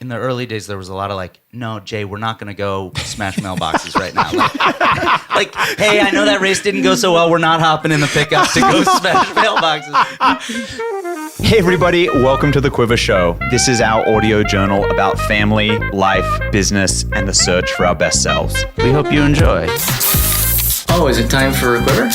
in the early days, there was a lot of like, no, Jay, we're not going to go smash mailboxes right now. Like, hey, I know that race didn't go so well. We're not hopping in the pickup to go smash mailboxes. Hey everybody, welcome to the Quivr Show. This is our audio journal about family, life, business, and the search for our best selves. We hope you enjoy. Oh, is it time for a Quivr?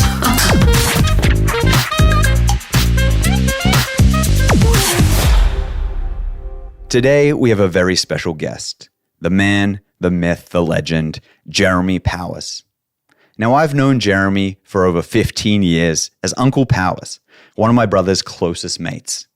Today, we have a very special guest. The man, the myth, the legend, Jeremy Powers. Now, I've known Jeremy for over 15 years as Uncle Powers, one of my brother's closest mates.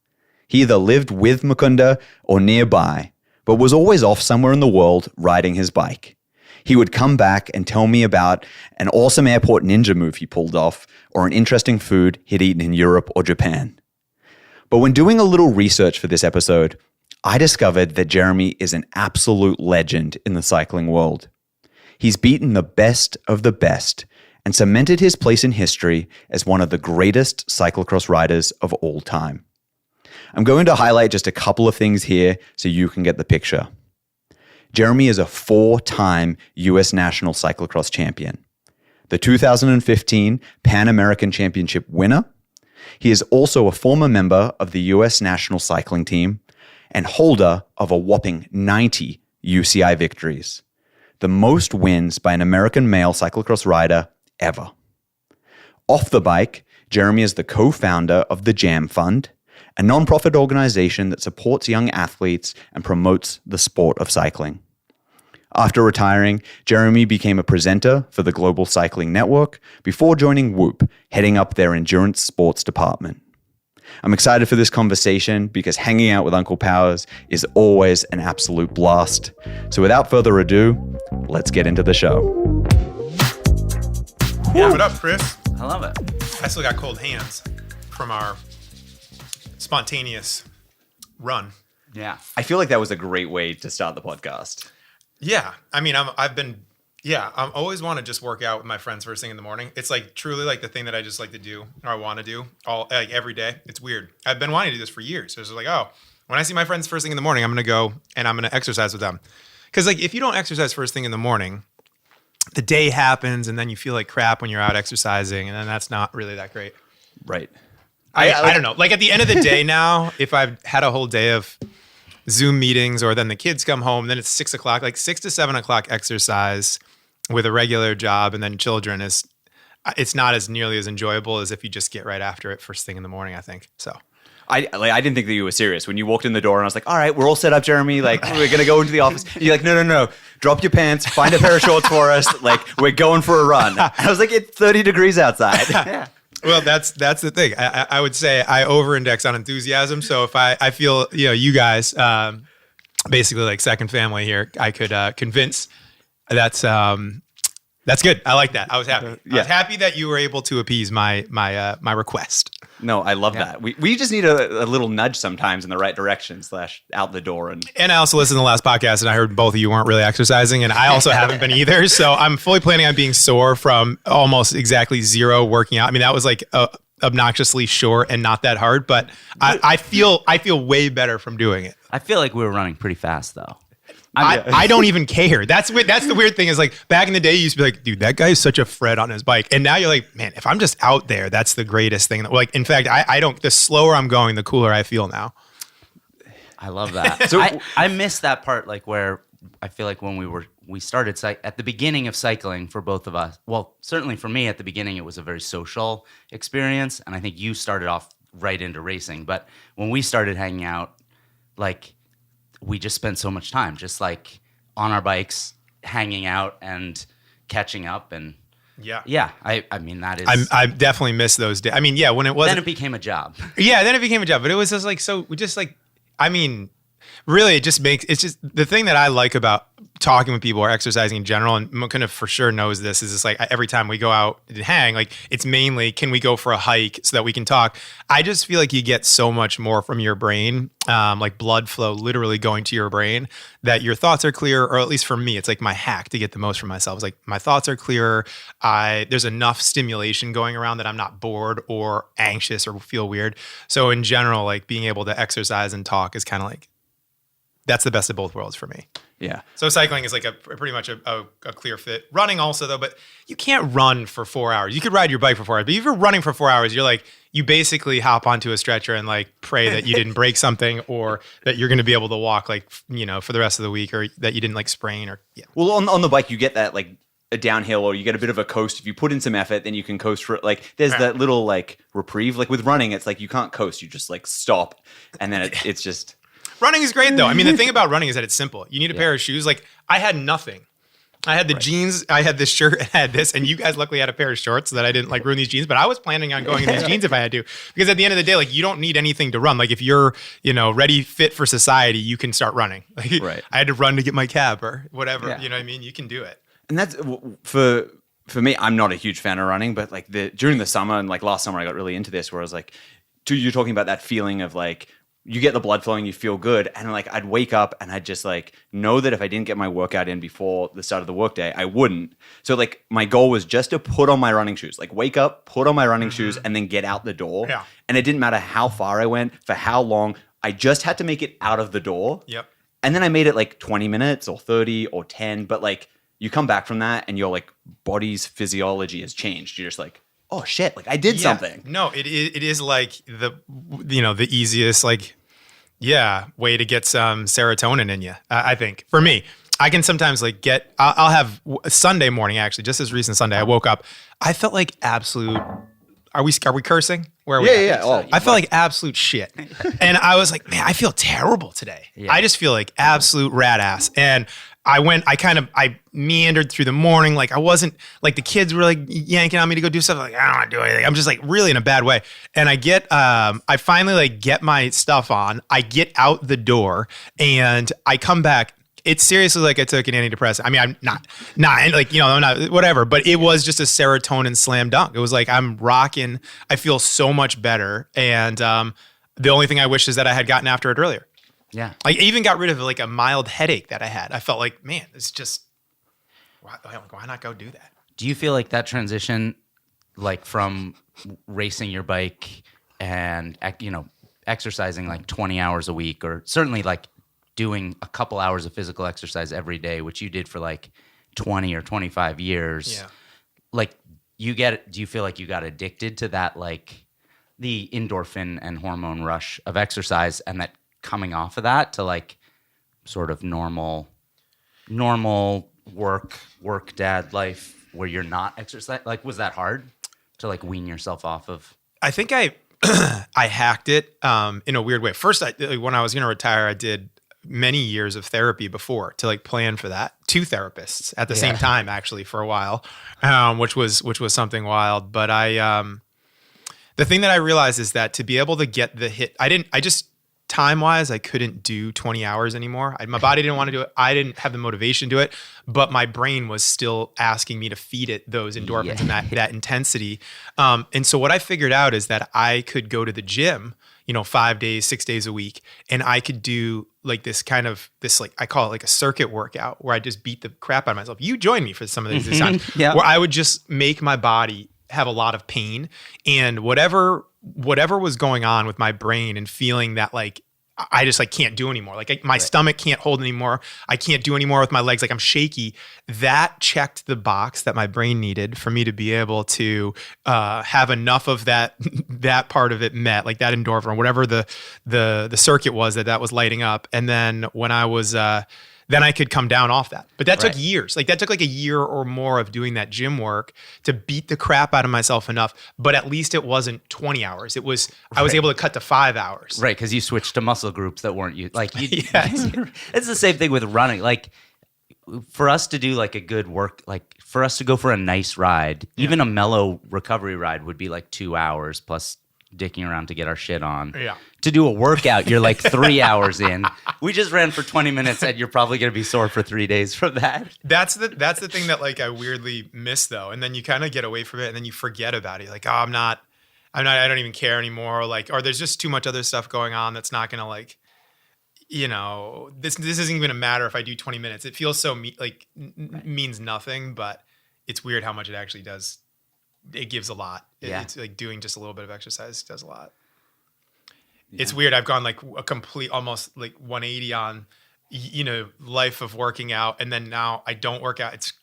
He either lived with Mukunda or nearby, but was always off somewhere in the world riding his bike. He would come back and tell me about an awesome airport ninja move he pulled off or an interesting food he'd eaten in Europe or Japan. But when doing a little research for this episode, I discovered that Jeremy is an absolute legend in the cycling world. He's beaten the best of the best and cemented his place in history as one of the greatest cyclocross riders of all time. I'm going to highlight just a couple of things here so you can get the picture. Jeremy is a 4-time U.S. national cyclocross champion, the 2015 Pan American Championship winner. He is also a former member of the U.S. national cycling team and holder of a whopping 90 UCI victories, the most wins by an American male cyclocross rider ever. Off the bike, Jeremy is the co-founder of the Jam Fund, a nonprofit organization that supports young athletes and promotes the sport of cycling. After retiring, Jeremy became a presenter for the Global Cycling Network before joining Whoop, heading up their endurance sports department. I'm excited for this conversation because hanging out with Uncle Powers is always an absolute blast. So without further ado, let's get into the show. Warm it up, Chris. I love it. I still got cold hands from our spontaneous run. Yeah. I feel like that was a great way to start the podcast. Yeah. I mean, I always want to just work out with my friends first thing in the morning. It's like truly like the thing that I just like to do or I want to do every day. It's weird. I've been wanting to do this for years. So it's like, oh, when I see my friends first thing in the morning, I'm going to go and I'm going to exercise with them. Because like if you don't exercise first thing in the morning, the day happens and then you feel like crap when you're out exercising and then that's not really that great. Right. I don't know. Like at the end of the day now, if I've had a whole day of Zoom meetings or then the kids come home, then it's 6 o'clock, like 6 to 7 o'clock exercise with a regular job and then children it's not as nearly as enjoyable as if you just get right after it first thing in the morning, I think. So I didn't think that you were serious when you walked in the door and I was like, all right, we're all set up, Jeremy. Like, we're going to go into the office. You're like, no. Drop your pants, find a pair of shorts for us. Like, we're going for a run. And I was like, it's 30 degrees outside. Yeah. Well, that's the thing. I would say I over-index on enthusiasm. So if I feel, you guys, basically like second family here, I could convince that's good. I like that. I was happy. Yeah. I was happy that you were able to appease my request. No, I love that. We just need a little nudge sometimes in the right direction / out the door. And I also listened to the last podcast and I heard both of you weren't really exercising and I also haven't been either. So I'm fully planning on being sore from almost exactly zero working out. I mean, that was like obnoxiously short and not that hard, but I feel way better from doing it. I feel like we were running pretty fast though. I don't even care. That's the weird thing is like back in the day, you used to be like, dude, that guy is such a Fred on his bike. And now you're like, man, if I'm just out there, that's the greatest thing. Like, in fact, I don't, the slower I'm going, the cooler I feel now. I love that. I miss that part, like where I feel like when we started at the beginning of cycling for both of us. Well, certainly for me at the beginning, it was a very social experience. And I think you started off right into racing. But when we started hanging out, like, we just spent so much time just like on our bikes, hanging out and catching up. And yeah. I mean, that is, I definitely miss those days. I mean, yeah, when it was, then it became a job. Yeah. Then it became a job, but it was just like, so we just like, I mean, really it's just the thing that I like about talking with people or exercising in general, and Mukunda for sure knows this, is just like every time we go out and hang, like it's mainly, can we go for a hike so that we can talk? I just feel like you get so much more from your brain, like blood flow literally going to your brain, that your thoughts are clear, or at least for me, it's like my hack to get the most from myself. It's like my thoughts are clearer. There's enough stimulation going around that I'm not bored or anxious or feel weird. So in general, like being able to exercise and talk is kind of like that's the best of both worlds for me. Yeah. So cycling is like pretty much a clear fit. Running also though, but you can't run for 4 hours. You could ride your bike for 4 hours, but if you're running for 4 hours, you basically hop onto a stretcher and like pray that you didn't break something or that you're going to be able to walk like, for the rest of the week, or that you didn't like sprain or yeah. Well, on the bike, you get that like a downhill, or you get a bit of a coast. If you put in some effort, then you can coast for like, there's that little like reprieve. Like with running, it's like you can't coast. You just like stop, and then it's just. Running is great though. I mean, the thing about running is that it's simple. You need a pair of shoes. Like I had nothing. I had the jeans, I had this shirt, and I had this, and you guys luckily had a pair of shorts so that I didn't like ruin these jeans, but I was planning on going in these jeans if I had to, because at the end of the day, like you don't need anything to run. Like if you're, ready, fit for society, you can start running. Like Right. I had to run to get my cab or whatever, you know what I mean? You can do it. And that's for me. I'm not a huge fan of running, but like during the summer and like last summer, I got really into this. Where I was like, you're talking about that feeling of like you get the blood flowing, you feel good, and like I'd wake up and I'd just like know that if I didn't get my workout in before the start of the workday, I wouldn't. So like my goal was just to put on my running shoes, like wake up, put on my running shoes, and then get out the door. Yeah. And it didn't matter how far I went, for how long. I just had to make it out of the door. Yep. And then I made it like 20 minutes or 30 or 10, but like you come back from that and your like body's physiology has changed. You're just like, oh shit, like I did something. No, it is like the easiest way to get some serotonin in you. I think for me, I can sometimes like I'll have a Sunday morning, actually, just this recent Sunday, I woke up, I felt like absolute. Are we cursing? Where are we? Yeah. Oh, I felt like absolute shit. And I was like, man, I feel terrible today. Yeah. I just feel like absolute rat ass. And I meandered through the morning. Like I wasn't like the kids were like yanking on me to go do stuff. Like, I don't want to do anything. I'm just like really in a bad way. And I finally like get my stuff on. I get out the door and I come back. It's seriously like I took an antidepressant. I mean, I'm not like, I'm not whatever, but it was just a serotonin slam dunk. It was like, I'm rocking. I feel so much better. And the only thing I wish is that I had gotten after it earlier. Yeah. I even got rid of like a mild headache that I had. I felt like, man, it's just, why not go do that? Do you feel like that transition, like from racing your bike and, exercising like 20 hours a week, or certainly like doing a couple hours of physical exercise every day, which you did for like 20 or 25 years. Yeah. Like do you feel like you got addicted to that, like the endorphin and hormone rush of exercise, and that coming off of that to like sort of normal work dad life where you're not exercising? Like, was that hard to like wean yourself off of? I think I hacked it in a weird way. First, when I was going to retire, I did many years of therapy before to like plan for that. 2 therapists at the same time, actually, for a while, which was something wild. But the thing that I realized is that to be able to get the hit, time-wise, I couldn't do 20 hours anymore. My body didn't want to do it. I didn't have the motivation to do it, but my brain was still asking me to feed it those endorphins and that intensity. And so what I figured out is that I could go to the gym, 5 days, 6 days a week, and I could do like this like, I call it like a circuit workout where I just beat the crap out of myself. You joined me for some of these times where I would just make my body have a lot of pain, and whatever was going on with my brain and feeling that like I just like can't do anymore. Like my stomach can't hold anymore. I can't do anymore with my legs. Like I'm shaky. That checked the box that my brain needed for me to be able to have enough of that part of it met, like that endorphin, whatever the circuit was that was lighting up. And then when I was then I could come down off that. But that took years. Like that took like a year or more of doing that gym work to beat the crap out of myself enough. But at least it wasn't 20 hours. It was, I was able to cut to 5 hours. Right. Because you switched to muscle groups that weren't you. Like, it's the same thing with running. Like, for us to do like a good work, like for us to go for a nice ride, even a mellow recovery ride would be like 2 hours plus dicking around to get our shit on. Yeah. To do a workout, you're like 3 hours in. We just ran for 20 minutes and you're probably going to be sore for 3 days from that. That's the thing that like I weirdly miss though. And then you kind of get away from it and then you forget about it. You're like, oh, I don't even care anymore. Like, or there's just too much other stuff going on that's not going to like, this isn't even a matter if I do 20 minutes. It feels so means nothing, but it's weird how much it actually does. It gives a lot. It's like doing just a little bit of exercise does a lot. Yeah. It's weird. I've gone like a complete, almost like 180 on life of working out, and then now I don't work out. It's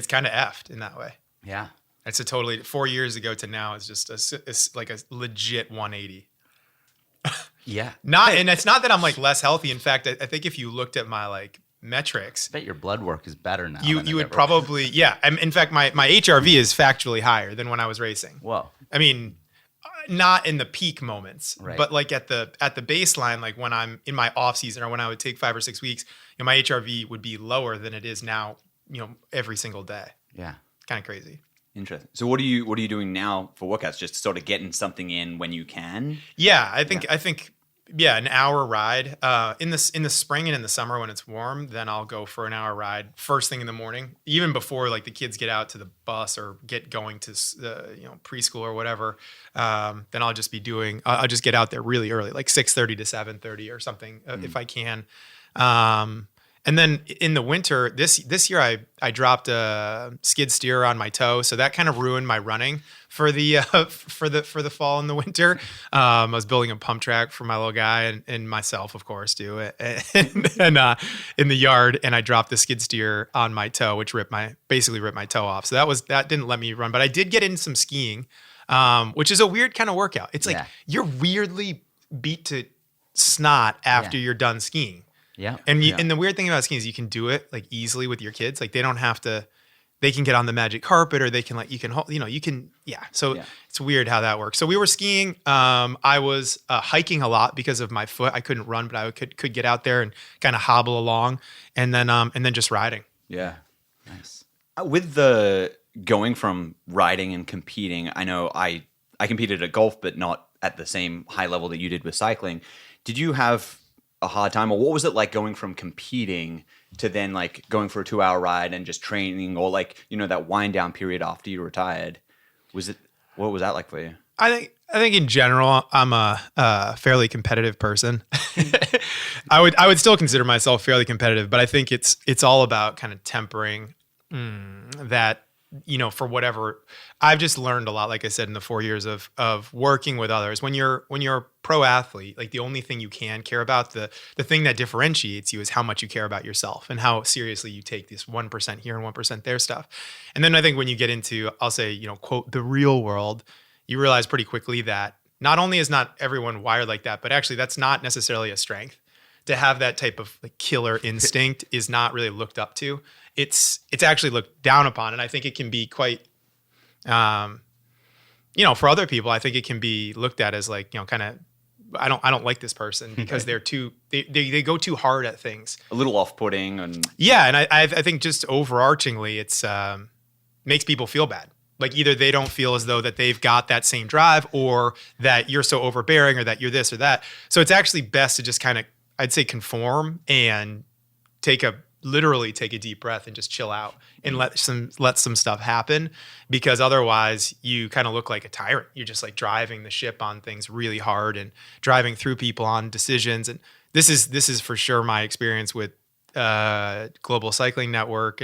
kind of effed in that way. Yeah. It's a totally 4 years ago to now is just it's like a legit 180. Yeah. And it's not that I'm like less healthy. In fact, I think if you looked at my like metrics, I bet your blood work is better now. you would probably, yeah. In fact, my HRV is factually higher than when I was racing. Whoa. I mean, not in the peak moments, Right. but like at the baseline, like when I'm in my off season or when I would take 5 or 6 weeks, my HRV would be lower than it is now, every single day. Yeah. Kind of crazy. Interesting. So what are you doing now for workouts? Just sort of getting something in when you can? Yeah, I think an hour ride in the spring and in the summer when it's warm. Then I'll go for an hour ride first thing in the morning, even before like the kids get out to the bus or get going to preschool or whatever. Then I'll just I'll just get out there really early, like 6:30 to 7:30 or something if I can. And then in the winter, this year I dropped a skid steer on my toe, so that kind of ruined my running for the fall and the winter. I was building a pump track for my little guy and myself, of course, too, and in the yard, and I dropped the skid steer on my toe, which basically ripped my toe off. So that didn't let me run, but I did get in some skiing, which is a weird kind of workout. It's like you're weirdly beat to snot after you're done skiing. Yeah. And the weird thing about skiing is you can do it like easily with your kids. Like they don't have to, they can get on the magic carpet or they can So it's weird how that works. So we were skiing. I was hiking a lot because of my foot. I couldn't run, but I could get out there and kind of hobble along and then just riding. Yeah. Nice. With the going from riding and competing, I know I competed at golf, but not at the same high level that you did with cycling. Did you have a hard time, or what was it like going from competing to then like going for a 2-hour ride and just training, or like that wind down period after you retired? What was that like for you? I think in general I'm a fairly competitive person. I would still consider myself fairly competitive, but I think it's all about kind of tempering that. For whatever, I've just learned a lot, like I said, in the 4 years of working with others. When you're a pro athlete, like the only thing you can care about, the thing that differentiates you is how much you care about yourself and how seriously you take this 1% here and 1% there stuff. And then I think when you get into, I'll say, quote, the real world, you realize pretty quickly that not only is not everyone wired like that, but actually that's not necessarily a strength. To have that type of like killer instinct is not really looked up to. It's actually looked down upon, and I think it can be quite, for other people, I think it can be looked at as like kind of, I don't like this person because they're too they go too hard at things. A little off-putting and and I think just overarchingly, it's makes people feel bad. Like either they don't feel as though that they've got that same drive, or that you're so overbearing, or that you're this or that. So it's actually best to just kind of, I'd say, conform and literally take a deep breath and just chill out and let some stuff happen, because otherwise you kind of look like a tyrant. You're just like driving the ship on things really hard and driving through people on decisions. And this is for sure my experience with Global Cycling Network.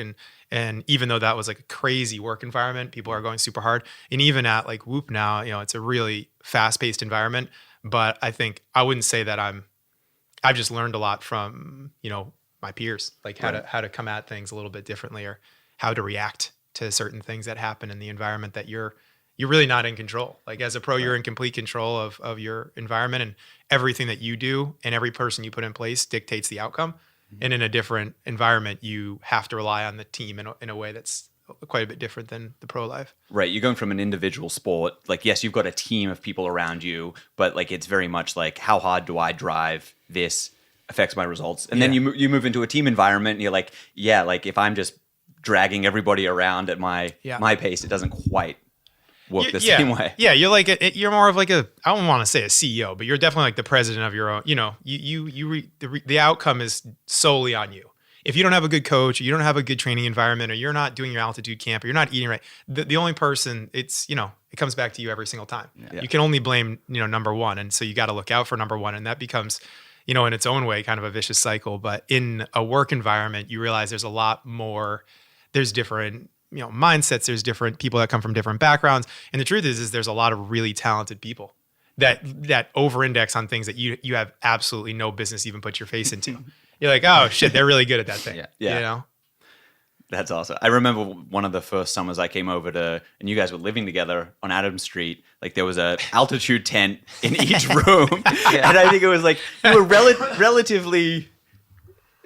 And even though that was like a crazy work environment, people are going super hard. And even at like Whoop now, it's a really fast paced environment. But I think I wouldn't say that I've just learned a lot from, my peers, like how to come at things a little bit differently, or how to react to certain things that happen in the environment that you're really not in control. Like as a pro, you're in complete control of your environment, and everything that you do and every person you put in place dictates the outcome. Mm-hmm. And in a different environment, you have to rely on the team in a way that's quite a bit different than the pro life. Right. You're going from an individual sport. Like, yes, you've got a team of people around you, but like, it's very much like, how hard do I drive this affects my results. And then you move into a team environment and you're like, like if I'm just dragging everybody around at my pace, it doesn't quite work the same way. Yeah. You're like, you're more of like I don't want to say a CEO, but you're definitely like the president of your own, the outcome is solely on you. If you don't have a good coach, or you don't have a good training environment, or you're not doing your altitude camp, or you're not eating right, the only person, it comes back to you every single time. Yeah. You can only blame, number one. And so you got to look out for number one. And that becomes, in its own way, kind of a vicious cycle. But in a work environment, you realize there's a lot more, there's different, mindsets, there's different people that come from different backgrounds. And the truth is there's a lot of really talented people that over-index on things that you have absolutely no business even put your face into. You're like, oh shit, they're really good at that thing. Yeah. You know? That's awesome. I remember one of the first summers I came over to, and you guys were living together on Adams Street. Like there was a altitude tent in each room, and I think it was like you were relatively.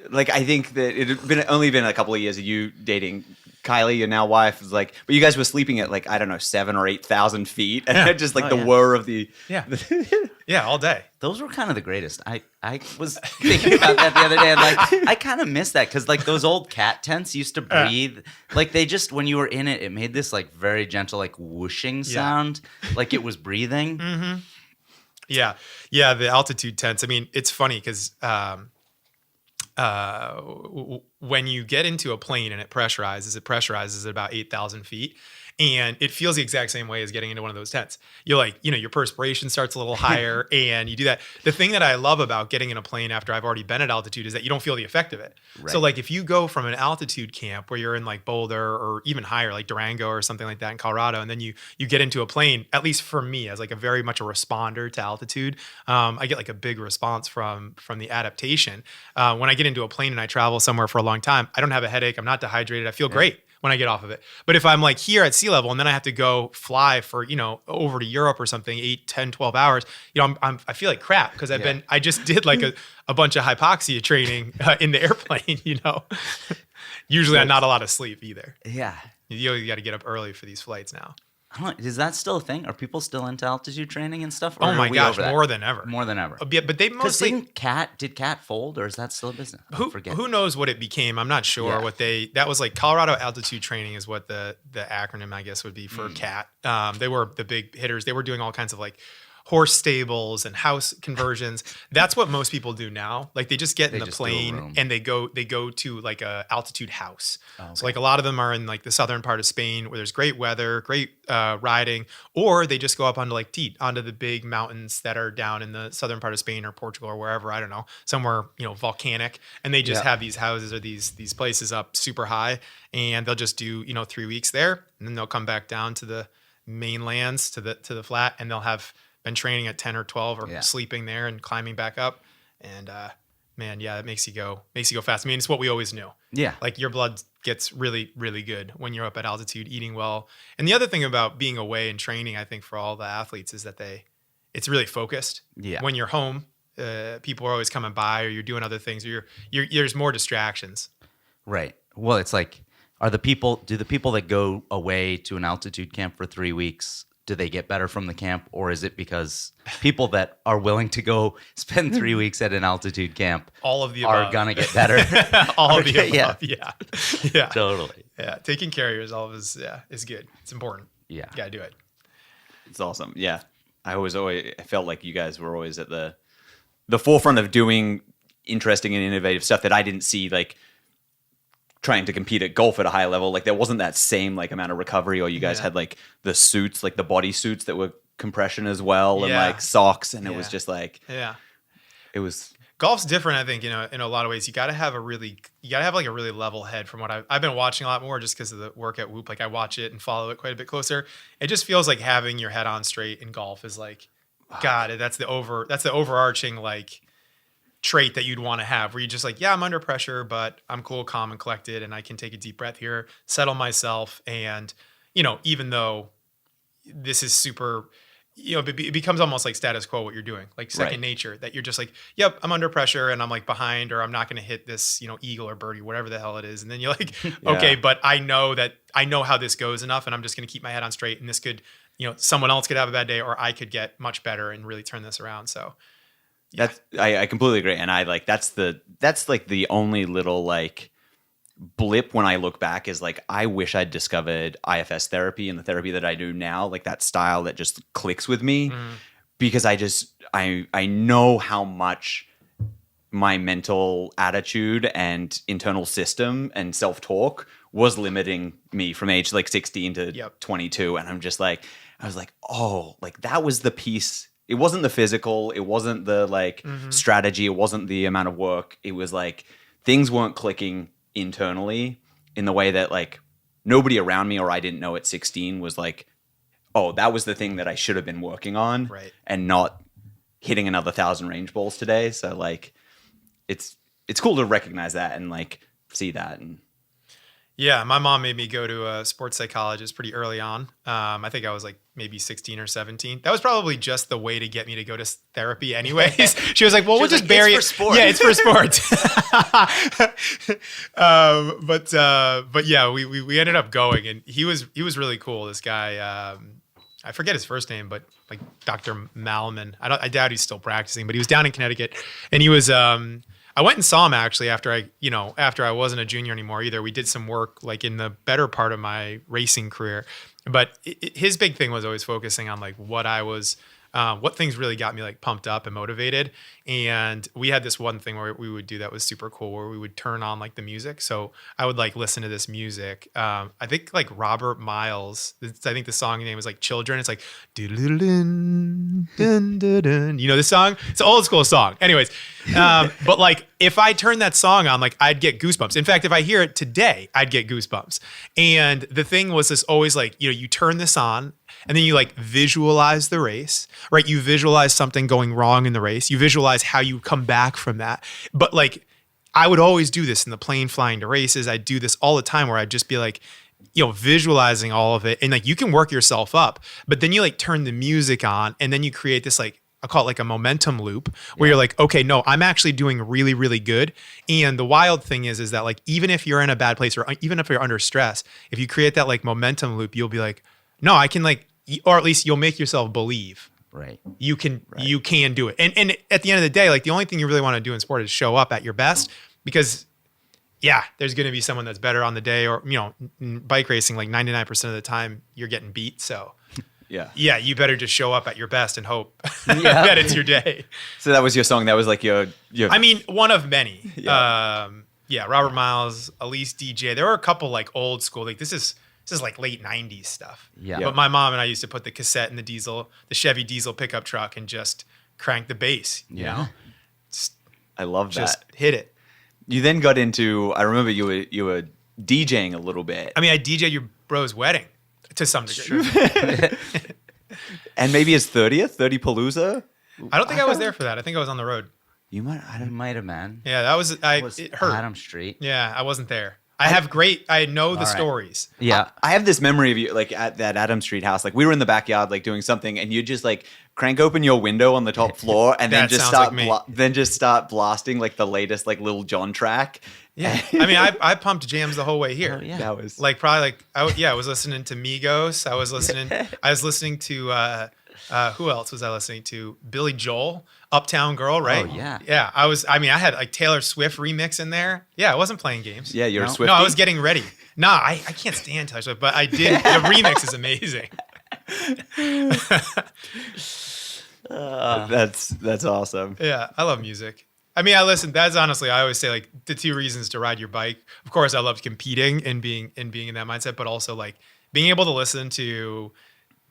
Like I think that it had only been a couple of years of you dating Kylie, your now wife, was like, but you guys were sleeping at like I don't know 7,000 or 8,000 feet, and just like the whir of the Yeah, all day. Those were kind of the greatest. I was thinking about that the other day. And like, I kind of miss that because like those old cat tents used to breathe. Like they just, when you were in it, it made this like very gentle, like whooshing sound, like it was breathing. Mm-hmm. Yeah. Yeah. The altitude tents. I mean, it's funny because when you get into a plane and it pressurizes at about 8,000 feet. And it feels the exact same way as getting into one of those tents. You're like, you know, your perspiration starts a little higher and you do that. The thing that I love about getting in a plane after I've already been at altitude is that you don't feel the effect of it. Right. So like if you go from an altitude camp where you're in like Boulder or even higher, like Durango or something like that in Colorado, and then you get into a plane, at least for me as like a very much a responder to altitude, I get like a big response from the adaptation. When I get into a plane and I travel somewhere for a long time, I don't have a headache. I'm not dehydrated. I feel great when I get off of it. But if I'm like here at sea level and then I have to go fly for, you know, over to Europe or something, 8, 10, 12 hours, you know, I feel like crap because I just did like a bunch of hypoxia training in the airplane, you know. Usually I'm not a lot of sleep either. Yeah. You got to get up early for these flights now. Is that still a thing? Are people still into altitude training and stuff? Oh my gosh, more than ever. More than ever. Yeah, but they mostly did Cat fold, or is that still a business? Who knows what it became? I'm not sure what that was like. Colorado altitude training is what the acronym I guess would be for Cat. They were the big hitters. They were doing all kinds of like horse stables and house conversions. That's what most people do now. Like they just get in the plane and they go to like a altitude house. Oh, okay. So like a lot of them are in like the southern part of Spain where there's great weather, great riding, or they just go up onto like onto the big mountains that are down in the southern part of Spain or Portugal or wherever, I don't know, somewhere, you know, volcanic. And they just have these houses or these places up super high, and they'll just do, you know, 3 weeks there, and then they'll come back down to the mainlands to the flat, and they'll have been training at 10 or 12 or sleeping there and climbing back up. And man, it makes you go fast. I mean, it's what we always knew. Yeah. Like your blood gets really, really good when you're up at altitude, eating well. And the other thing about being away and training, I think for all the athletes is that it's really focused. Yeah. When you're home, people are always coming by, or you're doing other things, or there's more distractions. Right. Well, it's like, do the people that go away to an altitude camp for 3 weeks, do they get better from the camp, or is it because people that are willing to go spend 3 weeks at an altitude camp all of the above are gonna get better? All of the above, yeah, totally. Yeah, taking care of yourself is good. It's important. Yeah, you gotta do it. It's awesome. Yeah, I felt like you guys were always at the forefront of doing interesting and innovative stuff that I didn't see, like trying to compete at golf at a high level. Like there wasn't that same like amount of recovery, or you guys had like the suits, like the body suits that were compression as well, and like socks, and it was just like it was. Golf's different, I think, you know, in a lot of ways. You got to have like a really level head. From what I've been watching a lot more, just because of the work at Whoop. Like I watch it and follow it quite a bit closer. It just feels like having your head on straight in golf is like, God, that's the overarching like trait that you'd want to have, where you're just like, yeah, I'm under pressure, but I'm cool, calm, and collected, and I can take a deep breath here, settle myself, and, you know, even though this is super, you know, it becomes almost like status quo what you're doing, like second nature, that you're just like, yep, I'm under pressure and I'm like behind, or I'm not going to hit this, you know, eagle or birdie, whatever the hell it is, and then you're like, okay, but I know how this goes enough, and I'm just going to keep my head on straight, and this could, you know, someone else could have a bad day, or I could get much better and really turn this around. So yeah. I completely agree, and I like that's like the only little like blip when I look back is like I wish I'd discovered IFS therapy and the therapy that I do now, like that style that just clicks with me, because I know how much my mental attitude and internal system and self-talk was limiting me from age like 16 to 22, and I'm just like, I was like, oh, like that was the piece. It wasn't the physical. It wasn't the like strategy. It wasn't the amount of work. It was like things weren't clicking internally in the way that like nobody around me, or I didn't know at 16, was like, oh, that was the thing that I should have been working on, right, and not hitting another 1,000 range balls today. So like it's cool to recognize that and like see that. And Yeah, my mom made me go to a sports psychologist pretty early on. I think I was like maybe 16 or 17. That was probably just the way to get me to go to therapy anyways. She was like, well, we'll just bury it. It's for sport. Yeah, it's for sports. But yeah, we ended up going, and he was really cool. This guy, I forget his first name, but like Dr. Malman. I doubt he's still practicing, but he was down in Connecticut, and he was, I went and saw him actually after I wasn't a junior anymore either. We did some work like in the better part of my racing career, but his big thing was always focusing on like what things really got me like pumped up and motivated. And we had this one thing where we would do that was super cool, where we would turn on like the music. So I would like listen to this music. I think like Robert Miles, I think the song name is like Children. It's like, dun, dun, dun, dun. You know this song? It's an old school song. Anyways, but like if I turn that song on, like I'd get goosebumps. In fact, if I hear it today, I'd get goosebumps. And the thing was this always like, you turn this on, and then you like visualize the race, right? You visualize something going wrong in the race. You visualize how you come back from that. But like, I would always do this in the plane flying to races. I'd do this all the time where I'd just be like, visualizing all of it. And like, you can work yourself up, but then you like turn the music on, and then you create this like, I call it like a momentum loop where you're like, okay, no, I'm actually doing really, really good. And the wild thing is that like, even if you're in a bad place or even if you're under stress, if you create that like momentum loop, you'll be like, no, I can like, or at least you'll make yourself believe you can do it. And at the end of the day, like the only thing you really want to do in sport is show up at your best, because yeah, there's going to be someone that's better on the day, or, in bike racing, like 99% of the time you're getting beat. So yeah, you better just show up at your best and hope that it's your day. so that was your song. That was like your I mean, one of many. Yeah. Robert Miles, Elise DJ. There were a couple like old school, like this is like late 90s stuff. Yeah. But my mom and I used to put the cassette in the Chevy diesel pickup truck and just crank the bass. Yeah. I love that. Just hit it. You then got into, I remember you were DJing a little bit. I mean, I DJed your bro's wedding to some degree. And maybe his 30th, 30 Palooza? I don't think I was there for that. I think I was on the road. You might, You might have, man. Yeah, that was, it hurt. Adam Street. Yeah, I wasn't there. I know the stories. Yeah. I have this memory of you like at that Adam Street house. Like we were in the backyard like doing something, and you just like crank open your window on the top floor and then just start blasting like the latest like Lil Jon track. Yeah. I mean, I pumped jams the whole way here. Oh, yeah. That was Like probably like I was listening to Migos. I was listening to who else was I listening to? Billy Joel, Uptown Girl, right? Oh, yeah. Yeah. I had like Taylor Swift remix in there. Yeah, I wasn't playing games. Yeah, you're a Swiftie? No, I was getting ready. No, I can't stand Taylor Swift, but I did. The remix is amazing. That's awesome. Yeah, I love music. I mean, that's honestly, I always say like the two reasons to ride your bike. Of course, I loved competing and being in that mindset, but also like being able to listen to